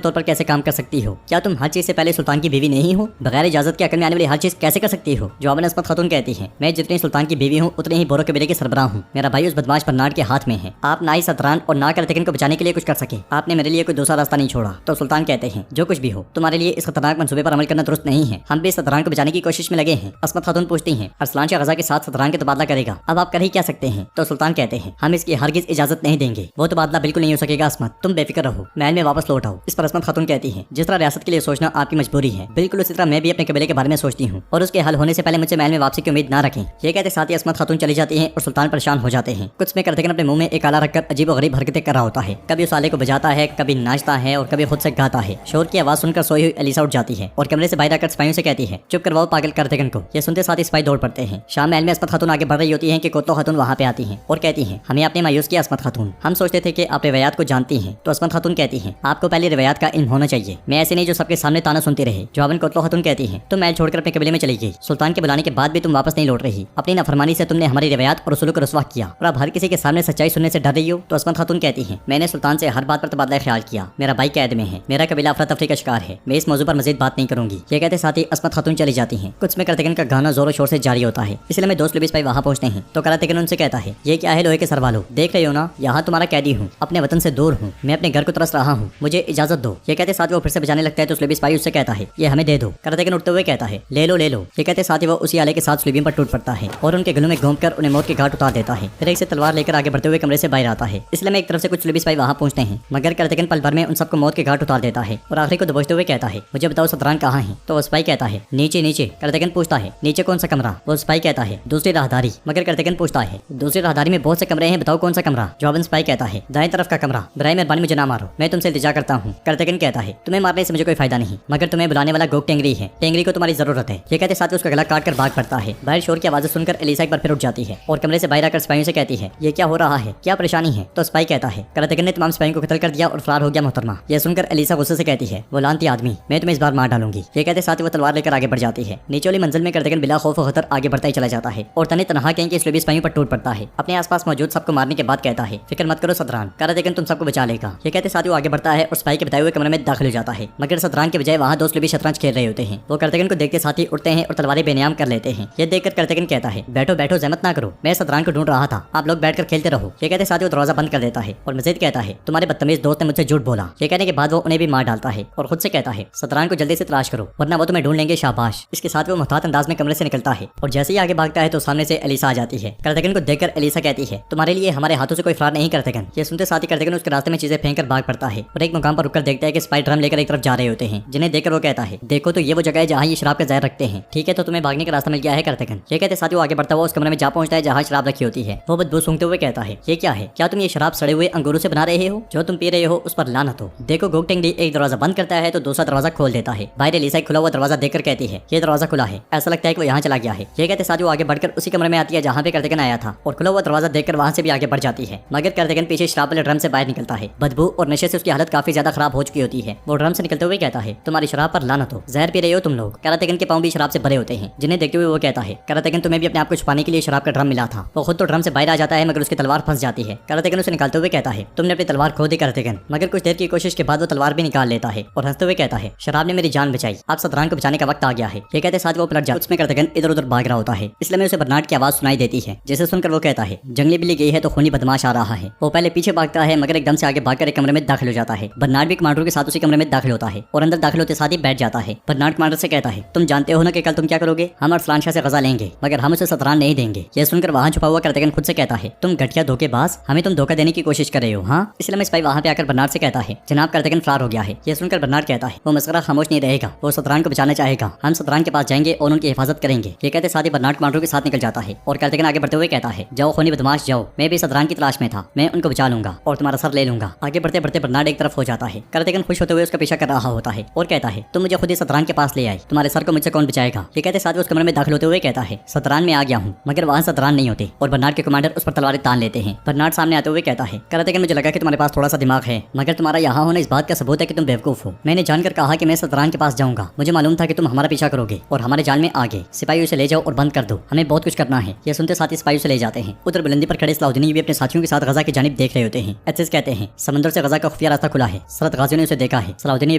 तौर पर कैसे काम कर सकती हो? क्या तुम हर चीज से पहले सुल्तान की बीवी नहीं हो? बगैर इजाजत के अकल में आने वाली हर चीज कैसे कर सकती हो? जवाबन अस्मत खातून कहती है, मैं जितनी सुल्तान की बीवी हूँ उतने ही बोरो कबीले के सरबराह हूँ। मेरा भाई उस बदमाश बर्नार्ड के हाथ में है। आप ना ही सतरान और ना करतगिन को बचाने के लिए कुछ कर सके, आपने मेरे लिए कोई दूसरा रास्ता नहीं छोड़ा। तो सुल्तान कहते हैं, जो कुछ भी हो, तुम्हारे लिए इस खतरनाक मंसूबे पर अमल करना दुरुस्त नहीं है। हम भी सतरान को बचाने की कोशिश में लगे हैं। अस्मत खातून पूछती हैं, अरसलान शाह गजा के साथ सतरान के तबादला करेगा, अब आप कर ही क्या सकते हैं? तो सुल्तान कहते हैं, हम इसकी हरगिज इजाजत नहीं देंगे, वो तबादला बिल्कुल नहीं हो सकेगा। अस्मत, तुम बेफिक्र रहो, महल में वापस लौट आओ। इस पर अस्मत खातून कहती है, जिस तरह रियासत के लिए सोचना आपकी मजबूरी है, बिल्कुल उसी तरह मैं भी अपने कबीले के बारे में सोचती हूँ, और उसके हल होने से पहले मुझसे महल में वापसी की उम्मीद ना रखें। ये कहते साथ ही अस्मत खातून चली जाती है और सुल्तान परेशान हो जाते हैं। कुछ में करतगिन अपने मुंह में एक आला रखकर अजीब और गरीब हरकतें कर रहा होता है। कभी उस आले को बजाता है, कभी नाचता है और कभी खुद से गाता है। शोर की आवाज सुनकर सोई हुई एलिसा उठ जाती है और कमरे से बाहर आकर सिपाहियों से कहती है, चुप करवाओ पागल करतगिन को। ये सुनते साथ ही सिपाही दौड़ पड़ते हैं। शाम महल में अस्मत खातून आगे बढ़ रही होती है कि कोतो खातून वहाँ पे आती है और कहती है, हमें आपने मायूस किया अस्मत खातून, हम सोचते थे कि आप रिवायात को जानती हैं। तो अस्मत खातून कहती है, आपको पहले रिवायात का इल्म होना चाहिए, मैं ऐसे नहीं जो सबके सामने ताना सुनती रहे। जवाबन कोतो खातून कहती है, तुम महल छोड़कर अपने कबीले में चली गई, सुल्तान के बुलाने के बाद भी तुम वापस नहीं लौट रही। अपनी नाफरमानी से तुमने हमारी रिवायात और उसूलों को रसवा किया और अब हर किसी के सामने सच्चाई सुनने से डर रही हो। तो अस्मत खातून कहती है, मैंने सुल्तान से हर बात पर तबादला ख्याल किया, मेरा भाई कैद में है, मेरा कबीला अफरा तफरी का शिकार है, मैं इस मौजूद पर मजीद बात नहीं करूंगी। ये कहते साथ ही अस्मत खातून चली जाती है। कुछ में करतगिन का गाना जोरों शोर से जारी होता है, इसलिए मैं दोस्त लुबी सिपाही वहाँ पहुंचते हैं। तो करतगिन उनसे कहता है, ये क्या है लोहे के सर वालों, देख रहे हो ना, यहाँ तुम्हारा कैदी हूँ, अपने वतन से दूर हूँ, मैं अपने घर को तरस रहा हूँ, मुझे इजाजत दो। ये कहते साथ वो फिर से बजाने लगता है। तो लुबी सिपाही उससे कहता है, ये हमें दे दो। करतगिन उठते हुए कहता है, ले लो ले लो। ये कहते साथ ही वो उसी आले के साथ सुलीबियों पर टूट पड़ता है और उनके गलों में घूमकर उन्हें मौत के घाट उतार देता है। फिर एक से तलवार लेकर आगे बढ़ते हुए कमरे से बाहर आता है। इसलिए मैं एक तरफ से कुछ लुबी सिपाही वहाँ पहुंचते हैं, मगर करतगिन पल भर में उन सबको मौत के घाट उतार देता है और आखिरी को दबोचते हुए कहता है, मुझे बताओ सतरान कहाँ है? तो वो सिपाही कहता है, नीचे नीचे। करतगिन पूछता है, नीचे कौन सा कमरा? वो सिपाही कहता है, दूसरी राहदारी। मगर करतगिन पूछता है, दूसरी राहदारी में बहुत से कमरे हैं, बताओ कौन सा कमरा? जवाबन सिपाही कहता है, दाएं तरफ का कमरा। बराए मेहरबानी मुझे ना मारो, मैं तुमसे इल्तिजा करता हूँ। करतगिन कहता है, तुम्हें मारने से मुझे कोई फायदा नहीं, मगर तुम्हें बुलाने वाला गोग टेंगरी है, टेंगरी को तुम्हारी जरूरत है। ये कहते साथ उसका गला काट कर भाग पड़ता है। बाहर शोर की आवाज़ें सुनकर एलिसा एक बार फिर उठ जाती है और कमरे से बाहर आकर सिपाहियों से कहती है, ये क्या हो रहा है, क्या परेशानी है? तो सिपाही कहता है, करतगिन ने तमाम सिपाहियों को कत्ल कर दिया और फरार हो गया मोहतरमा। यह सुनकर एलिसा गुस्से से कहती है, वो लानती आदमी, मैं तुम्हें इस बार मार डालूंगी। ये कहते साथ ही वो तलवार लेकर आगे बढ़ जाती है। नीचे वाली मंजिल में करतगिन बिला खौफ और खतर आगे बढ़ता ही चला जाता है और तने तनहा कहीं के लुबी सिपाहियों पर टूट पड़ता है। अपने आसपास मौजूद सबको मारने के बाद कहता है, फिक्र मत करो सतरान, करतगिन तुम सबको बचा लेगा। ये कहते साथ ही वो आगे बढ़ता है और सिपाही के बताए हुए कमरे में दाखिल हो जाता है। मगर सतरान के बजाय वहाँ दोस्त लुबी शतरंज खेल रहे होते हैं। वो करतगिन को देखते साथ ही उठते हैं और तलवारें बेनियाम कर लेते हैं। ये देखकर करतगिन कहता है, बैठो बैठो, जहमत ना करो, मैं सतरान को ढूंढ रहा था, आप लोग बैठकर खेलते रहो। ये कहते साथ ही वो दरवाजा बंद कर देता है और मजीद कहता है, तुम्हारे बदतमीज दोस्त ने मुझसे झूठ बोला। ये कहने के बाद वो उन्हें भी मार डालता है और खुद से कहता है, सतरान को जल्दी से तलाश करो वरना वो तुम्हें ढूंढ लेंगे, शाबाश। इसके साथ वो मुहतात अंदाज में कमरे से निकलता है और जैसे ही आगे भागता है तो सामने से एलिसा आ जाती है। करतगिन को देखकर एलिसा कहती है, तुम्हारे लिए हमारे हाथों से कोई फरार नहीं करतगिन। ये सुनते साथ ही करतगिन उसके रास्ते में चीजें फेंक कर भाग पड़ता है और एक मुकाम पर रुककर देखता है कि स्पाई ड्रम लेकर एक तरफ जा रहे होते हैं, जिन्हें देखकर वो कहता है, देखो तो ये वो जगह है जहाँ ये शराब का ज़ाहिर रखते हैं, ठीक है तो तुम्हें भागने का रास्ता मिल गया है करतगिन। ये कहते साथ ही वो आगे बढ़ता हुआ उस कमरे में जा पहुंचता है जहाँ शराब रखी होती है। वो बदबू सूंघते हुए कहता है, ये क्या है, क्या तुम ये शराब सड़े हुए अंगूरों से बना रहे हो? जो तुम पी रहे हो उस पर लानत हो। देखो गोग टेंगरी एक दरवाजा बंद करता है तो दूसरा दरवाजा खोल देता है। बाहर एलिसा खुला हुआ दरवाजा देखकर कहती है, ये दरवाजा खुला है, ऐसा लगता है कि वो यहाँ चला गया है। ये कहते साथ ही वो आगे बढ़कर उसी कमरे में आती है जहाँ पे करतगिन आया था और खुला हुआ दरवाजा देखकर वहाँ से भी आगे बढ़ जाती है। मगर करतगिन पीछे शराब वाले ड्रम से बाहर निकलता है। बदबू और नशे से उसकी हालत काफी ज्यादा खराब हो चुकी होती है। वो ड्रम से निकलते हुए कहता है, तुम्हारी शराब पर लानत हो, जहर पी रहे हो तुम लोग। करतगिन के पाँव भी शराब से भरे होते हैं, जिन्हें देखते हुए वो कहता है, करतगिन तुम्हें भी अपने आप को छुपाने के लिए शराब का ड्रम मिला था। वो खुद तो ड्रम से बाहर आ जाता है मगर उसकी तलवार फंस जाती है। करतगिन उसे निकालते हुए कहता है, तुमने अपनी तलवार खो दी करतगिन। मगर कुछ देर की कोशिश के बाद वो तलवार भी निकाल लेता है और हंसते हुए कहता है, शराब ने मेरी जान बचाई, आप सतरान को बचाने का वक्त आ गया है। ये कहते साथ वो पलट जाता है। उसमें करतगिन इधर उधर भाग रहा होता है, इसलिए उसे बर्नार्ड की आवाज सुनाई देती है, जिसे सुनकर वो कहता है, जंगली बिल्ली गई है तो खूनी बदमाश आ रहा है। वो पहले पीछे भागता है मगर एकदम से आगे भागकर एक कमरे में दाखिल हो जाता है। बर्नार्ड भी कमांडर के साथ उसी कमरे में दाखिल होता है और अंदर दाखिल होते साथ ही बैठ जाता है। बर्नार्ड कमांडर से कहता है, तुम जानते हो ना कि कल तुम क्या करोगे? हम अरसलान शाह से गजा लेंगे मगर हम उसे सतरान नहीं देंगे। यह सुनकर वहाँ छुपा हुआ करतगिन खुद से कहता है, तुम घटिया धोखेबाज, हमें तुम धोखा देने की कोशिश कर रहे हो। हाँ, इसलिए मैं सिपाही वहाँ पे आकर बर्नार्ड से कहता है, जनाब करतगिन फरार हो गया है। यह सुनकर बर्नार्ड कहता है, वो मस्करा खामोश नहीं रहेगा, वो सतरान को बचाना चाहेगा, हम सतरान के पास जाएंगे और उनकी हिफाजत करेंगे। ये कहते साथ ही बर्नार्ड कमांडर के साथ निकल जाता है और करतगिन आगे बढ़ते हुए कहता है, जाओ खूनी बदमाश जाओ, मैं भी सतरान की तलाश में था, मैं उनको बचा लूंगा और तुम्हारा सर ले लूंगा। आगे बढ़ते बढ़ते बर्नार्ड एक तरफ हो जाता है। करतगिन खुश होते हुए उसका पीछा कर रहा होता है और कहता है, तुम मुझे खुद ही सतरान के पास ले आए, तुम्हारे सर को मुझसे कौन बचाएगा? ये कहते साथ ही उस कमरे में दाखिल होते हुए कहता है, सतरान में आ गया हूँ, मगर वहाँ सतरान नहीं होते और बर्नार्ड के कमांडर उस पर तलवारें तान लेते हैं। बर्नार्ड सामने आते हुए कहता है, करतगिन मुझे लगा कि तुम्हारे पास थोड़ा सा दिमाग है, मगर तुम्हारा यहाँ होना इस बात का सबूत है कि तुम बेवकूफ हो। मैंने जानकर कहा कि मैं सतरान के पास जाऊंगा, मुझे मालूम था कि तुम हमारा पीछा करोगे और हमारे जाल में आ गए। सिपाही उसे ले जाओ और बंद कर दो, हमें बहुत कुछ करना है। ये सुनते साथ ही सिपाहियों से ले जाते हैं। उधर बुलंदी पर खड़े सलाउद्दीन भी अपने साथियों के साथ गजा की जानिब देख रहे होते हैं। एथिस कहते हैं समंदर से गजा का खुफिया रास्ता खुला है, सरहद गाजियों ने उसे देखा है। सलाउद्दीन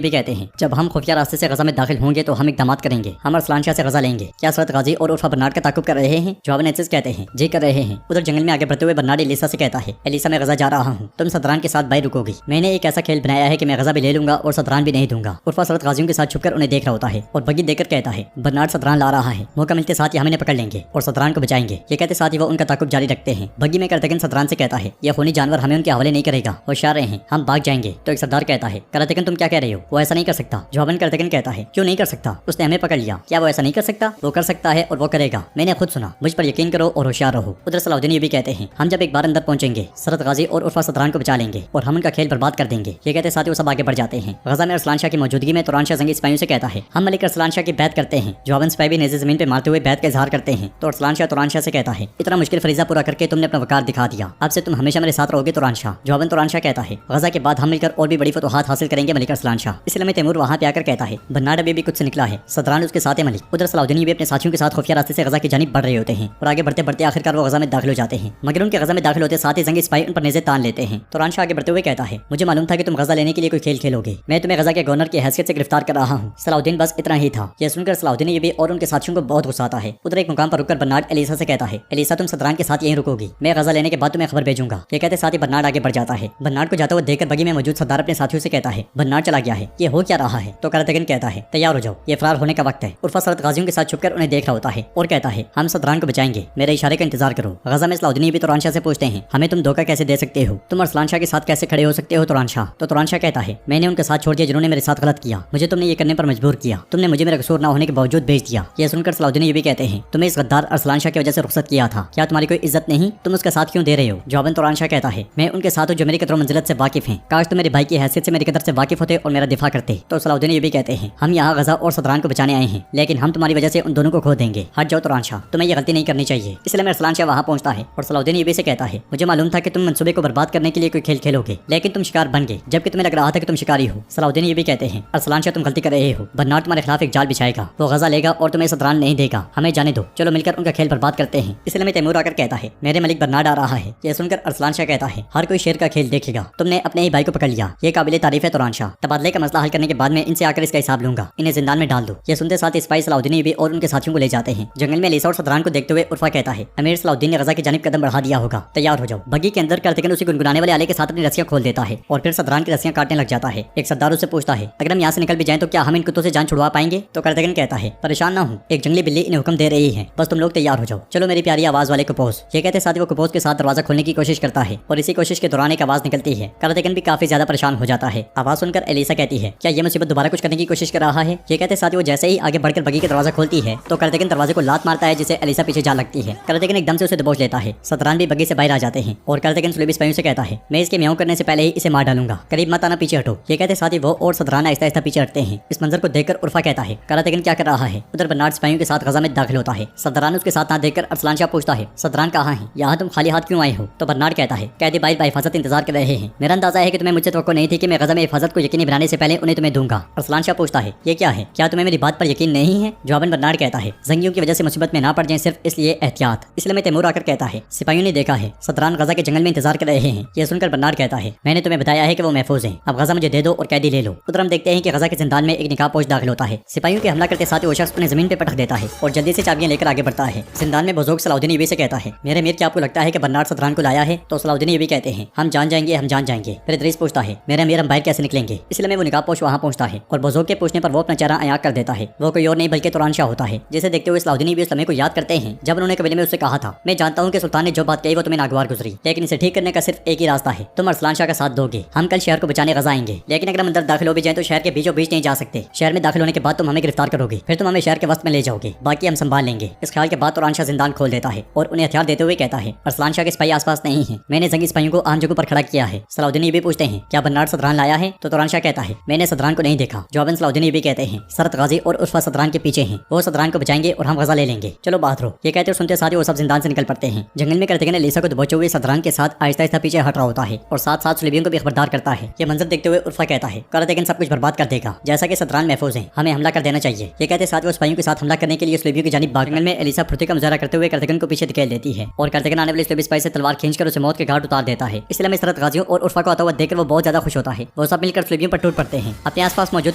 भी कहते हैं जब हम खुफिया रास्ते से गजा में दाखिल होंगे तो हम इकदाम करेंगे, हम अरसलान शाह से गजा लेंगे। क्या सरहद गाजी और उर्फा बर्नार्ड का ताकुब कर रहे हैं? जवाब एथिस कहते हैं जी कर रहे हैं। उधर जंगल में आगे बढ़ते हुए बर्नार्ड एलिसा से कहता है एलिसा मैं गजा जा रहा हूँ, तुम सदरान के साथ भाई रुकोगी। मैंने एक ऐसा खेल बनाया है कि मैं गजा भी ले लूंगा और सदरान भी नहीं दूंगा। उर्फा सरहद गाजियों के साथ छुपकर उन्हें देख रहा होता है और बगी देकर कहता है बर्नार्ड सदरान ला रहा है, मौका मिलते साथ ही हम इन्हें पकड़ लेंगे और सदरान को बचाएंगे। ये कहते साथ ही वो उनका ताकुब जारी रखते हैं। बगी में करतगन सदरान से कहता है यह खूनी जानवर हमें उनके हवाले नहीं करेगा, होशियार रहे हैं, हम भाग जाएंगे। तो एक सरदार कहता है करतगन तुम क्या कह रहे हो, वो ऐसा नहीं कर सकता। जवाबन करतगन कहता है क्यों नहीं कर सकता, उसने हमें पकड़ लिया, क्या वो ऐसा नहीं कर सकता? वो कर सकता है और वो करेगा, मैंने खुद सुना, मुझ पर यकीन करो और होशियार रहो। उधर सलाउद्दीन ये भी कहते हैं हम जब एक बार अंदर पहुंचेंगे सरहद गाजी और उर्फा सदरान को बचा लेंगे और हम उनका खेल बर्बाद कर देंगे। ये कहते साथ ही वो सब आगे बढ़ जाते हैं। गजा में अरसलान शाह की मौजूदगी में तुरान शाह जंगी सिपाहियों से कहता है हम मलिक अरसलान शाह की बैत करते हैं। जवाबन सिपाही भी नेज़े जमीन पे मारते हुए बैत का इजहार करते हैं। तो अरसलान शाह तुरान शाह से कहता है इतना मुश्किल फरीजा पूरा करके तुमने अपना वकार दिखा दिया, अब से तुम हमेशा मेरे साथ रहोगे तुरान शाह। जवाबन तुरान शाह कहता है गजा के बाद हम मिलकर और भी बड़ी फतुहात हासिल करेंगे मलिक अरसलान शाह। इसलिए में तैमूर वहां पे आकर कहता है बर्नार्ड अभी भी कुछ से निकला है, सदरान उसके साथ है मलिक। उधर सलाउद्दीन भी अपने साथियों के साथ खुफिया रास्ते से गजा की जानिब बढ़ रहे होते हैं और आगे बढ़ते बढ़ते आखिरकार वो गजा में दाखिल हो जाते हैं। मगर उनके गजा में दाखिल होते साथ ही जंगी सिपाही उन पर नेज़े तान लेते हैं। तुरान शाह आगे बढ़ते हुए कहता है मुझे मालूम था कि तुम गजा लेने के लिए कोई खेल खेलोगे, मैं तुम्हें गजा के गवर्नर की हैसियत से गिरफ्तार कर रहा हूँ। सलाउद्दीन बस इतना ही था। यह सुनकर सलाउद्दीन भी और उनके साथियों को बहुत गुस्सा आता है। उधर एक मुकाम पर रुककर बर्नार्ड एलिसा से कहता है एलिसा तुम सदरान के साथ यहीं रुकोगी, मैं गजा लेने के बाद तुम्हें खबर भेजूंगा। ये कहते साथ ही बर्नार्ड आगे बढ़ जाता है। बर्नार्ड को जाता हुआ देखकर बगी में मौजूद सरदार अपने साथियों से कहता है बर्नार्ड चला गया है, ये हो क्या रहा है? तो करतगन कहता है तैयार हो जाओ, ये फरार होने का वक्त है। उर्फा सरहद गाजियों के साथ छुपकर उन्हें देख रहा होता है और कहता है हम सदरान को बचाएंगे, मेरे इशारे का इंतजार करो। गजा में सलाउद्दीन भी तुरान शाह से पूछते हैं हमें तुम धोखा कैसे दे सकते हो, तुम अरसलान शाह के साथ कैसे खड़े हो सकते हो तुरान शाह? तो तुरान शाह कहता है मैंने उनके साथ छोड़ दिया जिन्होंने मेरे साथ गलत किया, मुझे तुमने ये करने पर मजबूर किया, तुमने मुझे मेरा कसूर न होने के बावजूद भेज दिया। यह सुनकर सलाउद्दीन ये भी कहते हैं तुम्हें इस गद्दार अरसलान शाह की वजह से रुखसत किया था, क्या तुम्हारी कोई इज्जत नहीं, तुम उसके साथ क्यों दे रहे हो? जवाबन तुरान शाह कहता है मैं उनके साथ हूँ जो मेरी कदर मंजिलत से वाकिफ हैं, काश तुम मेरे भाई की हैसियत से मेरी कदर से वाकिफ होते और मेरा दिफा करते। तो सलाउद्दीन ये भी कहते हैं हम यहाँ गजा और सदरान को बचाने आए हैं, लेकिन हम तुम्हारी वजह से उन दोनों को खो देंगे, हट जाओ तुरान शाह, तुम्हें ये गलती नहीं करनी चाहिए। इसलिए मैं अरसलान शाह वहाँ पहुंचता है और सलाउद्दीन ये भी से कहता है मुझे मालूम था कि तुम मंसूबे को बर्बाद करने के लिए कोई खेल खेलोगे, लेकिन तुम शिकार बन गए जबकि तुम्हें लग रहा था कि तुम शिकारी हो। सलाउद्दीन ये भी कहते हैं अरसलान शाह तुम गलती कर रहे हो, बर्नार्ड तुम्हारे खिलाफ एक जाल बिछाएगा, वो गजा लेगा और तुम्हें सदरान नहीं देगा, हमें जाने दो, चलो मिलकर उनका खेल बर्बाद करते हैं। इसलिए में तैमूर आकर कहता है मेरे मलिक बर्नार्ड आ रहा है। यह सुनकर अरसलान शाह कहता है हर कोई शेर का खेल देखेगा, तुमने अपने ही भाई को पकड़ लिया, ये काबिल तारीफ है तुरान शाह, तबादले का मसला हल करने के बाद में इनसे आकर इसका हिसाब लूंगा, इन्हें जिंदान में डाल दो। ये सुनते साथ सिपाही सलाउद्दीन भी और उनके साथियों को ले जाते हैं। जंगल में एलिसा और सदरान को देखते हुए उर्फा कहता है अमीर सलाउद्दीन ने गजा की जानिब कदम बढ़ा दिया होगा, तैयार हो जाओ। बगी के अंदर करतगन उसी गुनगुनाने वाले आले के साथ अपनी रस्सियां खोल देता है और फिर सदरान की रस्सियां काटने लग जाता है। एक सरदार उससे पूछता है अगर हम यहाँ से निकल भी जाएं तो क्या हम इन कुत्तों से जान छुड़वा पाएंगे? तो करतगन कहता है परेशान ना हो, एक जंगली बिल्ली इन्हें हुक्म दे रही है, बस तुम लोग तैयार हो जाओ, चलो मेरी प्यारी आवाज वाले कुपोस। ये कहते साथ ही वो कुपोस के साथ दरवाजा खोलने की कोशिश करता है और इसी कोशिश के दौरान एक आवाज निकलती है। करतगन भी काफी ज्यादा परेशान हो जाता है। आवाज सुनकर एलिसा कहती है क्या ये मुसीबत दोबारा कुछ करने की कोशिश कर रहा है? ये कहते साथ ही वो जैसे ही आगे बढ़कर बगी के दरवाजा खोलती है तो करतगन दरवाजे को लात मारता है जिसे एलिसा पीछे जा लगती है। करतगन एकदम से उसे दबोच लेता है। सदरान भी बगी से बाहर आ जाते हैं और करतगन सुलेबी सिपाहियों से कहता है मैं इसके म्याऊं करने से पहले ही इसे मार डालूंगा, करीब मत आना, पीछे हटो। ये कहते साथ ही वो और सदरान आहिस्ता आहिस्ता पीछे हटते हैं। इस मंजर को देखकर उर्फा कहता है करतगन क्या कर रहा है? उधर बर्नार्ड सिपाहियों के साथ गजा में दाखिल होता है। सदरान उसके साथ ना देखकर अरसलान शाह पूछता है सदरान कहाँ है, यहाँ तुम खाली हाथ क्यों आए हो? तो बर्नार्ड कहता है कैदी भाई हिफाजत इंतजार कर रहे हैं, मेरा अंदाजा है कि तुम्हें मुझसे तवक्को नहीं थी कि मैं गजा में हिफाजत को यकीनी बनाने से पहले उन्हें तुम्हें दूंगा। अरसलान शाह पूछता है ये क्या है, क्या तुम्हें मेरी बात पर यकीन नहीं है? जवाबन बर्नार्ड कहता है जंगियों की वजह से मुसीबत में ना पड़ जाए, सिर्फ इसलिए एहतियात। इसलिए मैं तैमूर आकर कहता है सिपाहियों ने देखा है सदरान गजा के जंगल में इंतजार कर रहे हैं। यह सुनकर बर्नार्ड कहता है मैंने तुम्हें बताया है कि वो महफूज हैं, अब गजा मुझे दे दो और कैदी ले लो। उधर हम देखते हैं कि गजा के जिंदान में एक निकाबपोश दाखिल होता है। सिपाहियों के हमला करते साथ ही वो शख्स उन्हें जमीन पे पटक देता है और जल्दी से चाबियां लेकर आगे बढ़ता है। जिंदान में बुजुर्ग सलाउद्दीन ये से कहता है मेरे अमीर क्या आपको लगता है कि बर्नार्ड सदरान को लाया है? तो सलाउद्दीन ये कहते हैं हम जान जाएंगे, हम जान जाएंगे। फिर इदरीस पूछता है मेरे अमीर हम बाहर कैसे निकलेंगे? इसलिए में वो निकाबपोश वहाँ पहुंचता है और बुजुर्ग के पूछने पर वो अपना चेहरा अयाक कर देता है। वो कोई और नहीं बल्कि तुरान शाह होता है, जिसे देखते हुए सलाउद्दीन भी उस लम्हे को याद करते हैं जब उन्होंने कबीले में उससे कहा था मैं जानता हूँ कि सुल्तान ने जो बात कही वो तुम्हें नागवार गुजरी, लेकिन इसे ठीक करने का सिर्फ एक ही रास्ता है, तुम अरसलान शाह का साथ दोगे, हम कल शहर को बचाने गजा आएंगे, लेकिन अगर हम अंदर दाखिल हो भी जाए तो शहर के बीचों बीच नहीं जा सकते। शहर में दाखिल होने के बाद तुम हमें गिरफ्तार करोगे, फिर तुम हमें शहर के वस्त में ले जाओगे, बाकी हम संभाल लेंगे। इस ख्याल के बाद तुरान शाह जिंदान खोल देता है और उन्हें हथियार देते हुए कहता है अरसलान शाह के सिपाही आसपास नहीं है, मैंने जंगी सिपाहियों को आम जगहों पर खड़ा किया है। सलाउद्दीन ये भी पूछते हैं क्या बर्नार्ड सदरान लाया है? तो तुरान शाह कहता है मैंने सदरान को नहीं देखा। जवाबन सलाउद्दीन ये भी कहते हैं सरहद गाजी और उर्फा सदरान के पीछे हैं, वो सदरान को बचाएंगे और हम गजा ले लेंगे, चलो बात रो। ये कहते और सुनते साथ ही वो सब जिंदान से निकल पड़ते हैं। जंगल में करतगन एलिसा को दबोचे हुए सदरान के साथ आहिस्ता आहिस्ता पीछे हट रहा होता है और साथ साथ सुलेबियों को भी खबरदार करता है। ये मंजर देखते हुए उर्फा कहता है करतगन सब कुछ बर्बाद कर देगा, जैसा कि सदरान महफूज है, हमें हमला कर देना चाहिए। ये कहते साथ वो सिपाहियों के साथ हमला करने के लिए सुलेबियों की जानिब भागने में एलिसा फुर्ती का मुजाहरा करते हुए करतगन को पीछे पीछे धकेल देती है और करतगन आने वाले स्लूबी सिपाही से तलवार खींचकर उसे मौत के घाट उतार देता है। इसलिए सरहद गाजियों और उर्फा को आता हुआ देखकर वो बहुत ज्यादा खुश होता है। वो सब मिलकर स्लूबियों पर टूट पड़ते हैं। अपने आसपास मौजूद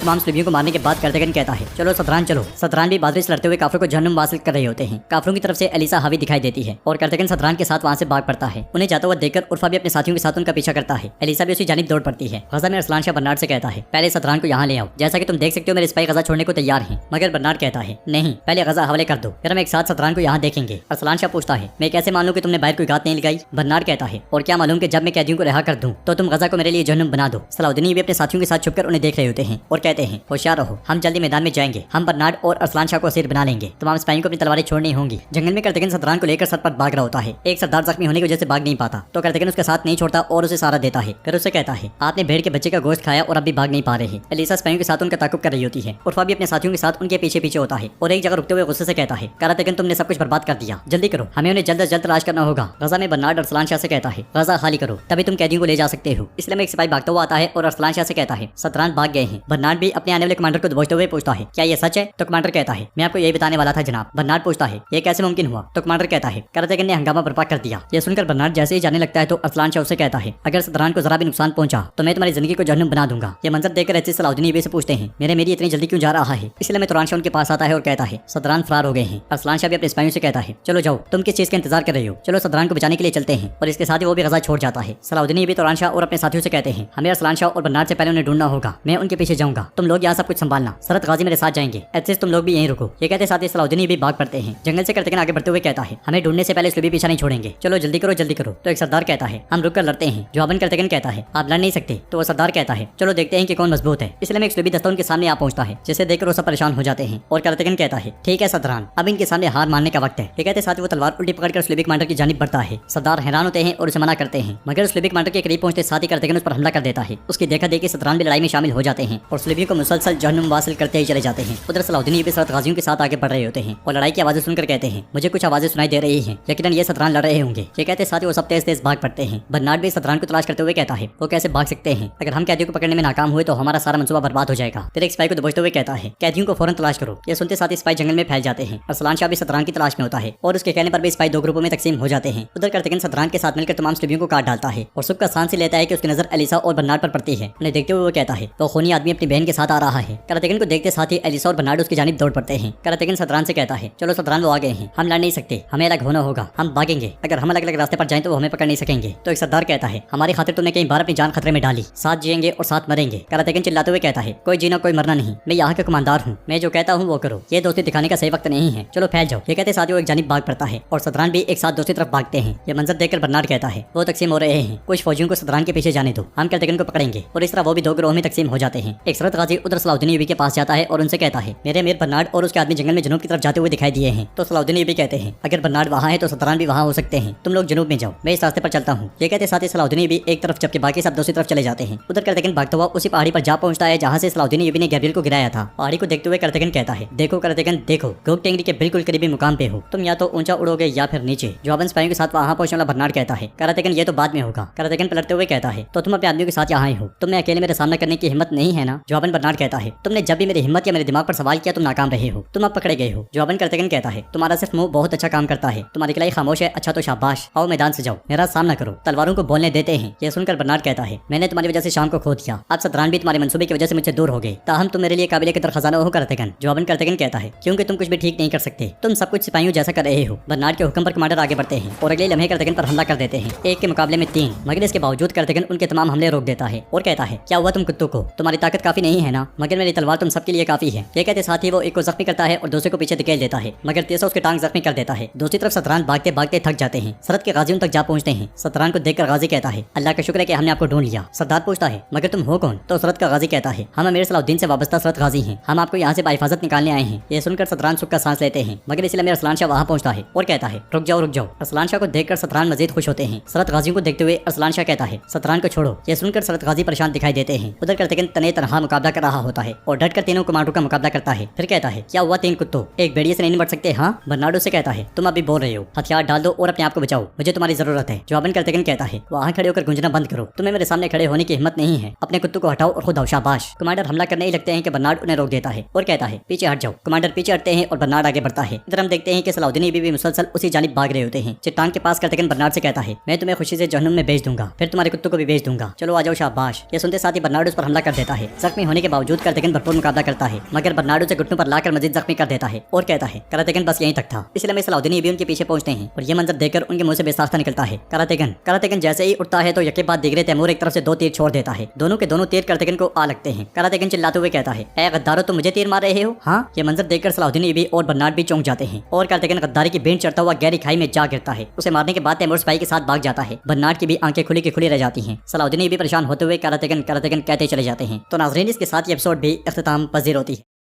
तमाम स्लूबियों को मारने के बाद करतगन कहता है चलो सदरान चलो। सदरान भी बहादुरी से लड़ते हुए काफिरों को जहन्नुम वासिल कर रहे होते हैं। काफिरों की तरफ से एलिसा हावी दिखाई देती है और करतगन सदरान के साथ वहाँ से भाग पड़ता है। उन्हें जाता हुआ देखकर उर्फा भी अपने साथियों के साथ उनका पीछा करता है। एलिसा भी उसी जानिब दौड़ पड़ती है। गजा में अरसलान शाह बर्नार्ड से कहता है पहले सदरान को यहाँ ले आओ। जैसा कि तुम देख सकते हो मेरे सिपाही गजा छोड़ने को तैयार हैं। मगर बर्नार्ड कहता है नहीं, पहले गजा हवाले कर दो, फिर हम एक साथ सदरान को यहाँ देखेंगे। अरसलान शाह पूछता है मैं कैसे मान लूं कि तुमने बाहर कोई घात नहीं लगाई। बर्नार्ड कहता है और क्या मालूम कि जब मैं कैदियों को रिहा कर दूं तो तुम गजा को मेरे लिए जहन्नुम बना दो। सलाउद्दीन भी अपने साथियों के साथ छुपकर उन्हें देख रहे होते हैं और कहते हैं होशियार रहो, हम जल्दी मैदान में जाएंगे। हम बर्नार्ड और अरसलान शाह को असीर बना लेंगे। तमाम सिपाहियों को अपनी तलवारें छोड़नी होंगी। जंगल में करतगन सदरान को लेकर सर पर भाग रहा होता है। एक सरदार जख्मी होने की वजह से भाग नहीं पाता तो करतगन उसका साथ नहीं छोड़ता और उसे सहारा देता है। फिर उसे कहता है आपने भेड़ के बच्चे का गोश्त खाया और अब भी भाग नहीं पा रहे। एलिसा सिपाहियों के साथ उनका ताकुब कर रही होती है। उर्फा भी अपने साथियों के साथ उनके पीछे पीछे होता है और एक जगह रुकते हुए गुस्से से कहता है करतगन तुमने सब कुछ बर्बाद कर दिया, जल्दी करो, हमें उन्हें जल्द से जल्द तलाश करना होगा। गजा में बर्नार्ड अरसलान शाह से कहता है गजा खाली करो तभी तुम कैदियों को ले जा सकते हो। इसलिए एक सिपाही भागता हुआ आता है और अरसलान शाह से कहता है सदरान भाग गए हैं। बर्नार्ड भी अपने आने वाले कमांडर को दबोचते हुए पूछता है क्या ये सच है। तो कमांडर कहता है मैं आपको यही बताने वाला था जनाब। बर्नार्ड पूछता है ये कैसे मुमकिन हुआ। तो कमांडर कहता है करतगन ने हंगामा बर्पा कर दिया। यह सुनकर बर्नार्ड जैसे ही जाने लगता है तो अरसलान शाह उसे कहता है अगर सदरान को जरा भी नुकसान पहुंचा तो मैं तुम्हारी जिंदगी को जहन्नुम बना दूंगा। ये मंजर देखकर एचएस सलाउद्दीन से पूछते हैं मेरी इतनी जल्दी क्यों जा रहा है। इसलिए मैं तुरंत शाह उनके पास आता है और कहता है सदरान फरार हो गए हैं। अरसलान शाह भी अपने सिपाहियों से कहता है चलो जाओ, तुम किस चीज का इंतजार कर रहे हो, चलो सदरान को बचाने के लिए चलते हैं। और इसके साथ ही वो भी गजा छोड़ जाता है। सलाउद्दीन भी तुरंत शाह और अपने साथियों से कहते हैं हमें अरसलान शाह और बर्नार्ड से पहले उन्हें ढूंढना होगा। मैं उनके पीछे जाऊंगा, तुम लोग यहाँ सब कुछ संभालना। सरहद गाजी मेरे साथ जाएंगे। एचएस तुम लोग भी यहीं रुको। ये कहते साथ ही सलाउद्दीन भी भाग पड़ते हैं। जंगल से करतगन आगे बढ़ते हुए कहता है हमें ढूंढने से पहले स्लूबी पीछा नहीं छोड़ेंगे, चलो जल्दी करो जल्दी करो। तो एक सरदार कहता है हम रुक कर लड़ते हैं। जवाबन करतगन कहता है आप लड़ नहीं सकते। तो वो सरदार कहता है चलो देखते हैं कि कौन मजबूत है। इसलिए मैं एक स्लूबी दस्ता उनके सामने आ पहुंचता है जिसे देखकर वो सब परेशान हो जाते हैं। और करतगन कहता है ठीक है सदरान, अब इनके सामने हार मानने का वक्त है। ये कहते साथ वो तलवार उल्टी पकड़कर स्लूबी कमांडर की जानिब बढ़ता है। सरदार हैरान होते हैं और उसे मना करते हैं मगर स्लूबी कमांडर के करीब पहुंचते साथ ही करतगन उस पर हमला कर देता है। उसकी देखा देखी सदरान भी लड़ाई में शामिल हो जाते हैं और स्लूबियों को मुसलसल जहन्नुम वासिल करते ही चले जाते हैं। उधर सलाउद्दीन भी सरहद गाजियों के साथ आगे बढ़ रहे होते हैं और लड़ाई की आवाजें सुनकर कहते हैं मुझे कुछ आवाजें सुनाई दे रही हैं, यकीनन ये सदरान लड़ रहे होंगे। ये कहते साथ ही वो सब तेज तेज भाग पड़ते हैं। बर्नार्ड भी सदरान को तलाश करते हुए कहता है वो कैसे भाग सकते हैं, अगर हम कैदियों को पकड़ने में नाकाम हुए तो हमारा सारा मंसूबा बर्बाद हो जाएगा। फिर एक सिपाही को दबोचते हुए कहता है कैदियों को फौरन तलाश करो। ये सुनते साथ ही सिपाही जंगल में फैल जाते हैं। अरसलान शाह भी सदरान की तलाश में होता है और उसके कहने पर भी सिपाही दो ग्रुपों में तकसीम हो जाते हैं। उधर करतगन सदरान के साथ मिलकर तमाम स्लूबियों को काट डालता है और सुख का सांस ही लेता है कि उसकी नजर एलिसा और बर्नार्ड पर पड़ती है। उन्हें देखते हुए वो कहता है वो खूनी आदमी अपनी बहन के साथ आ रहा है। करतगन को देखते साथ ही एलिसा और बर्नार्ड उसकी जानिब दौड़ पड़ते हैं। करतगन सदरान से कहता है चलो सदरान वो आ गए हैं, हम लड़ नहीं सकते, हमें अलग होना होगा, हम भागेंगे। अगर हम अलग अलग रास्ते पर जाएं तो वो हमें पकड़ नहीं सकेंगे। तो एक सरदार कहता है हमारी खातिर तुमने कई बार अपनी जान खतरे में डाली, साथ जिएंगे और साथ मरेंगे। करतगन चिल्लाते हुए कहता है कोई जीना कोई मरना नहीं, मैं यहाँ का कमांडर हूँ, मैं जो कहता हूँ वो करो, ये दोस्ती दिखाने का सही वक्त नहीं है, चलो फैल जाओ। ये कहते साथ ही वो एक जानिब भाग पड़ता है और सदरान भी एक साथ दूसरी तरफ भागते हैं। ये मंजर देखकर बर्नार्ड कहता है वो तकसीम हो रहे हैं, कुछ फौजियों को सदरान के पीछे जाने दो, हम करतगन को पकड़ेंगे। और इस तरह वो भी दो गिरोह में तकसीम हो जाते हैं। एक सरहद गाजी उधर सलाउद्दीन के पास जाता है और उनसे कहता है मेरे अमीर बर्नार्ड और उसके आदमी जंगल में जनूब की तरफ जाते हुए दिखाई दिए हैं। तो सलाउद्दीन भी कहते हैं अगर बर्नार्ड वहाँ है तो सदरान भी वहाँ हो सकते हैं, तुम लोग जनूब में जाओ, मैं इस रास्ते पर चलता हूँ। ये कहते साथ ही सलाउद्दीन भी एक तरफ जबकि बाकी सब दूसरी तरफ चले जाते हैं। उधर करतगन भागता हुआ उसी पहाड़ी पर जा पहुंचता है जहाँ से सलाउद्दीन ने गैब्रिएल को गिराया था। पहाड़ी को देखते हुए करतगन कहता है देखो करतगन देखो, घोग टेंगरी के बिल्कुल करीबी मुकाम पे हो, तुम या तो ऊंचा उड़ोगे या फिर नीचे। जवाबन सिपाहियों के साथ वहाँ पहुंचने वाला बर्नार्ड कहता है करतगन ये तो बाद में होगा। करतगन पलटते हुए कहता है तो तुम अपने आदमियों के साथ यहाँ हो, तुम्हें अकेले मेरा सामना करने की हिम्मत नहीं है ना। जवाबन बर्नार्ड कहता है तुमने जब भी मेरी हिम्मत या मेरे दिमाग पर सवाल किया तुम नाकाम रहे हो, तुम अब पकड़े गए हो। जवाबन करतगन कहता है तुम्हारा सिर्फ मुंह बहुत अच्छा काम करता है, तुम्हारी कलाई खामोश है, अच्छा तो शाबाश, आओ मैदान से जाओ, मेरा सामना करो, तलवारों को बोलने देते हैं। यह सुनकर बर्नार्ड कहता है मैंने तुम्हारी वजह से शाम को खो दिया, अब सदरान भी तुम्हारे मंसूबे की वजह से मुझसे दूर हो गए, ताहम तुम मेरे लिए काबिल कदर खजाना हो करतगन। जवाबन करतगन कहता है क्योंकि तुम कुछ भी ठीक नहीं कर सकते, तुम सब कुछ सिपाहियों जैसा कर रहे हो। बर्नार्ड के हुक्म पर कमांडर आगे बढ़ते हैं और अगले लम्हे करतगन पर हमला कर देते हैं, एक के मुकाबले में 3। मगर इसके बावजूद करतगन उनके तमाम हमले रोक देता है और कहता है क्या हुआ तुम कुत्तों को, तुम्हारी ताकत काफी नहीं है ना, मगर मेरी तलवार तुम सबके लिए काफी है। ये कहते साथ ही वो एक को जख्मी करता है और दूसरे को पीछे धकेल देता है, मगर तीसरा उसके टांग जख्मी कर देता है। दूसरी तरफ सदरान भागते भागते थक जाते हैं, सरहद के गाजियों तक जा पहुंचते हैं। सदरान को देखकर गाजी कहता है अल्लाह का शुक्र है कि हमने आपको ढूंढ लिया। सरदार पूछता है मगर तुम हो कौन। तो सरहद का गाजी कहता है हम अमीर सलाउद्दीन से वाबस्ता सरहद गाजी हैं, हम आपको यहाँ से बाहिफाजत निकालने आए हैं। ये सुनकर सदरान सुख का सांस लेते हैं, मगर इसलिए अमीर अरसलान शाह वहाँ पहुंचता है और कहता है रुक जाओ रुक जाओ। अरसलान शाह को देखकर सदरान मजीद खुश होते हैं। सरहद गाजियों को देखते हुए अरसलान शाह कहता है सदरान को छोड़ो। ये सुनकर सरहद गाजी परेशान दिखाई देते हैं। उधर करतगन तने तनहा मुकाबला कर रहा होता है और डट कर तीनों कमांडरों का मुकाबला करता है। फिर कहता है क्या हुआ 3 कुत्तों, एक भेड़िए से नहीं निपट सकते। हाँ बर्नार्डो से कहता है तुम अभी बोल रहे हो, हथियार डाल दो और अपने आप को बचाओ, मुझे तुम्हारी जरूरत है। जवाबन करतगन कहता है वहाँ खड़े होकर गुंजना बंद करो, तुम्हें मेरे सामने खड़े होने की हिम्मत नहीं है, अपने कुत्तों को हटाओ और खुद आओ, शाबाश। कमांडर हमला करने ही लगते हैं कि बर्नार्ड उन्हें रोक देता है और कहता है पीछे हट जाओ। कमांडर पीछे हटते हैं और बर्नार्ड आगे बढ़ता है। इधर हम देखते हैं कि सलाउद्दीन भी मुसलसल मुसलसल उसी जानिब भाग रहे होते हैं। चट्टान के पास करतगन बर्नार्ड से कहता है, मैं तुम्हें खुशी से जहन्नुम में भेज दूंगा, फिर तुम्हारे कुत्तों को भी भेज दूंगा, चलो आ जाओ शाबाश। ये सुनते साथ ही बर्नार्ड उस पर हमला कर देता है। जख्मी होने के बावजूद करतगन भरपूर मुकाबला करता है, मगर बर्नार्ड उसे घुटनों पर लाकर मजीद जख्मी कर देता है और कहता है करतगन बस यहीं तक था। इसलिए सलाउद्दीन ऐबी उनके पीछे पहुंचते हैं और ये मंजर देखकर उनके मुंह से बेसाख्ता निकलता है। करतगन जैसे ही उठता है तो यके बाद दिगरे तैमूर एक तरफ से 2 तीर छोड़ देता है। दोनों के दोनों तीर करतगन को आ लगते हैं। करतगन चिल्लाते हुए कहता है, ए गद्दारो तुम मुझे तीर मार रहे हो? हाँ। ये मंजर देखकर सलाउद्दीन ऐबी और बर्नार्ड भी चौंक जाते हैं और करतगन गद्दारी की भेंट चढ़ता हुआ गहरी खाई में जा गिरता है। उसे मारने के बाद तैमूर सिपाही के साथ भाग जाता है। बर्नार्ड की भी आंखें खुली की खुली रह जाती हैं। सलाउद्दीन ऐबी परेशान होते हुए करतगन कहते चले जाते हैं। तो नाज़रीन, इसके साथ ये एपिसोड भी इख्तिताम पजीर होती है।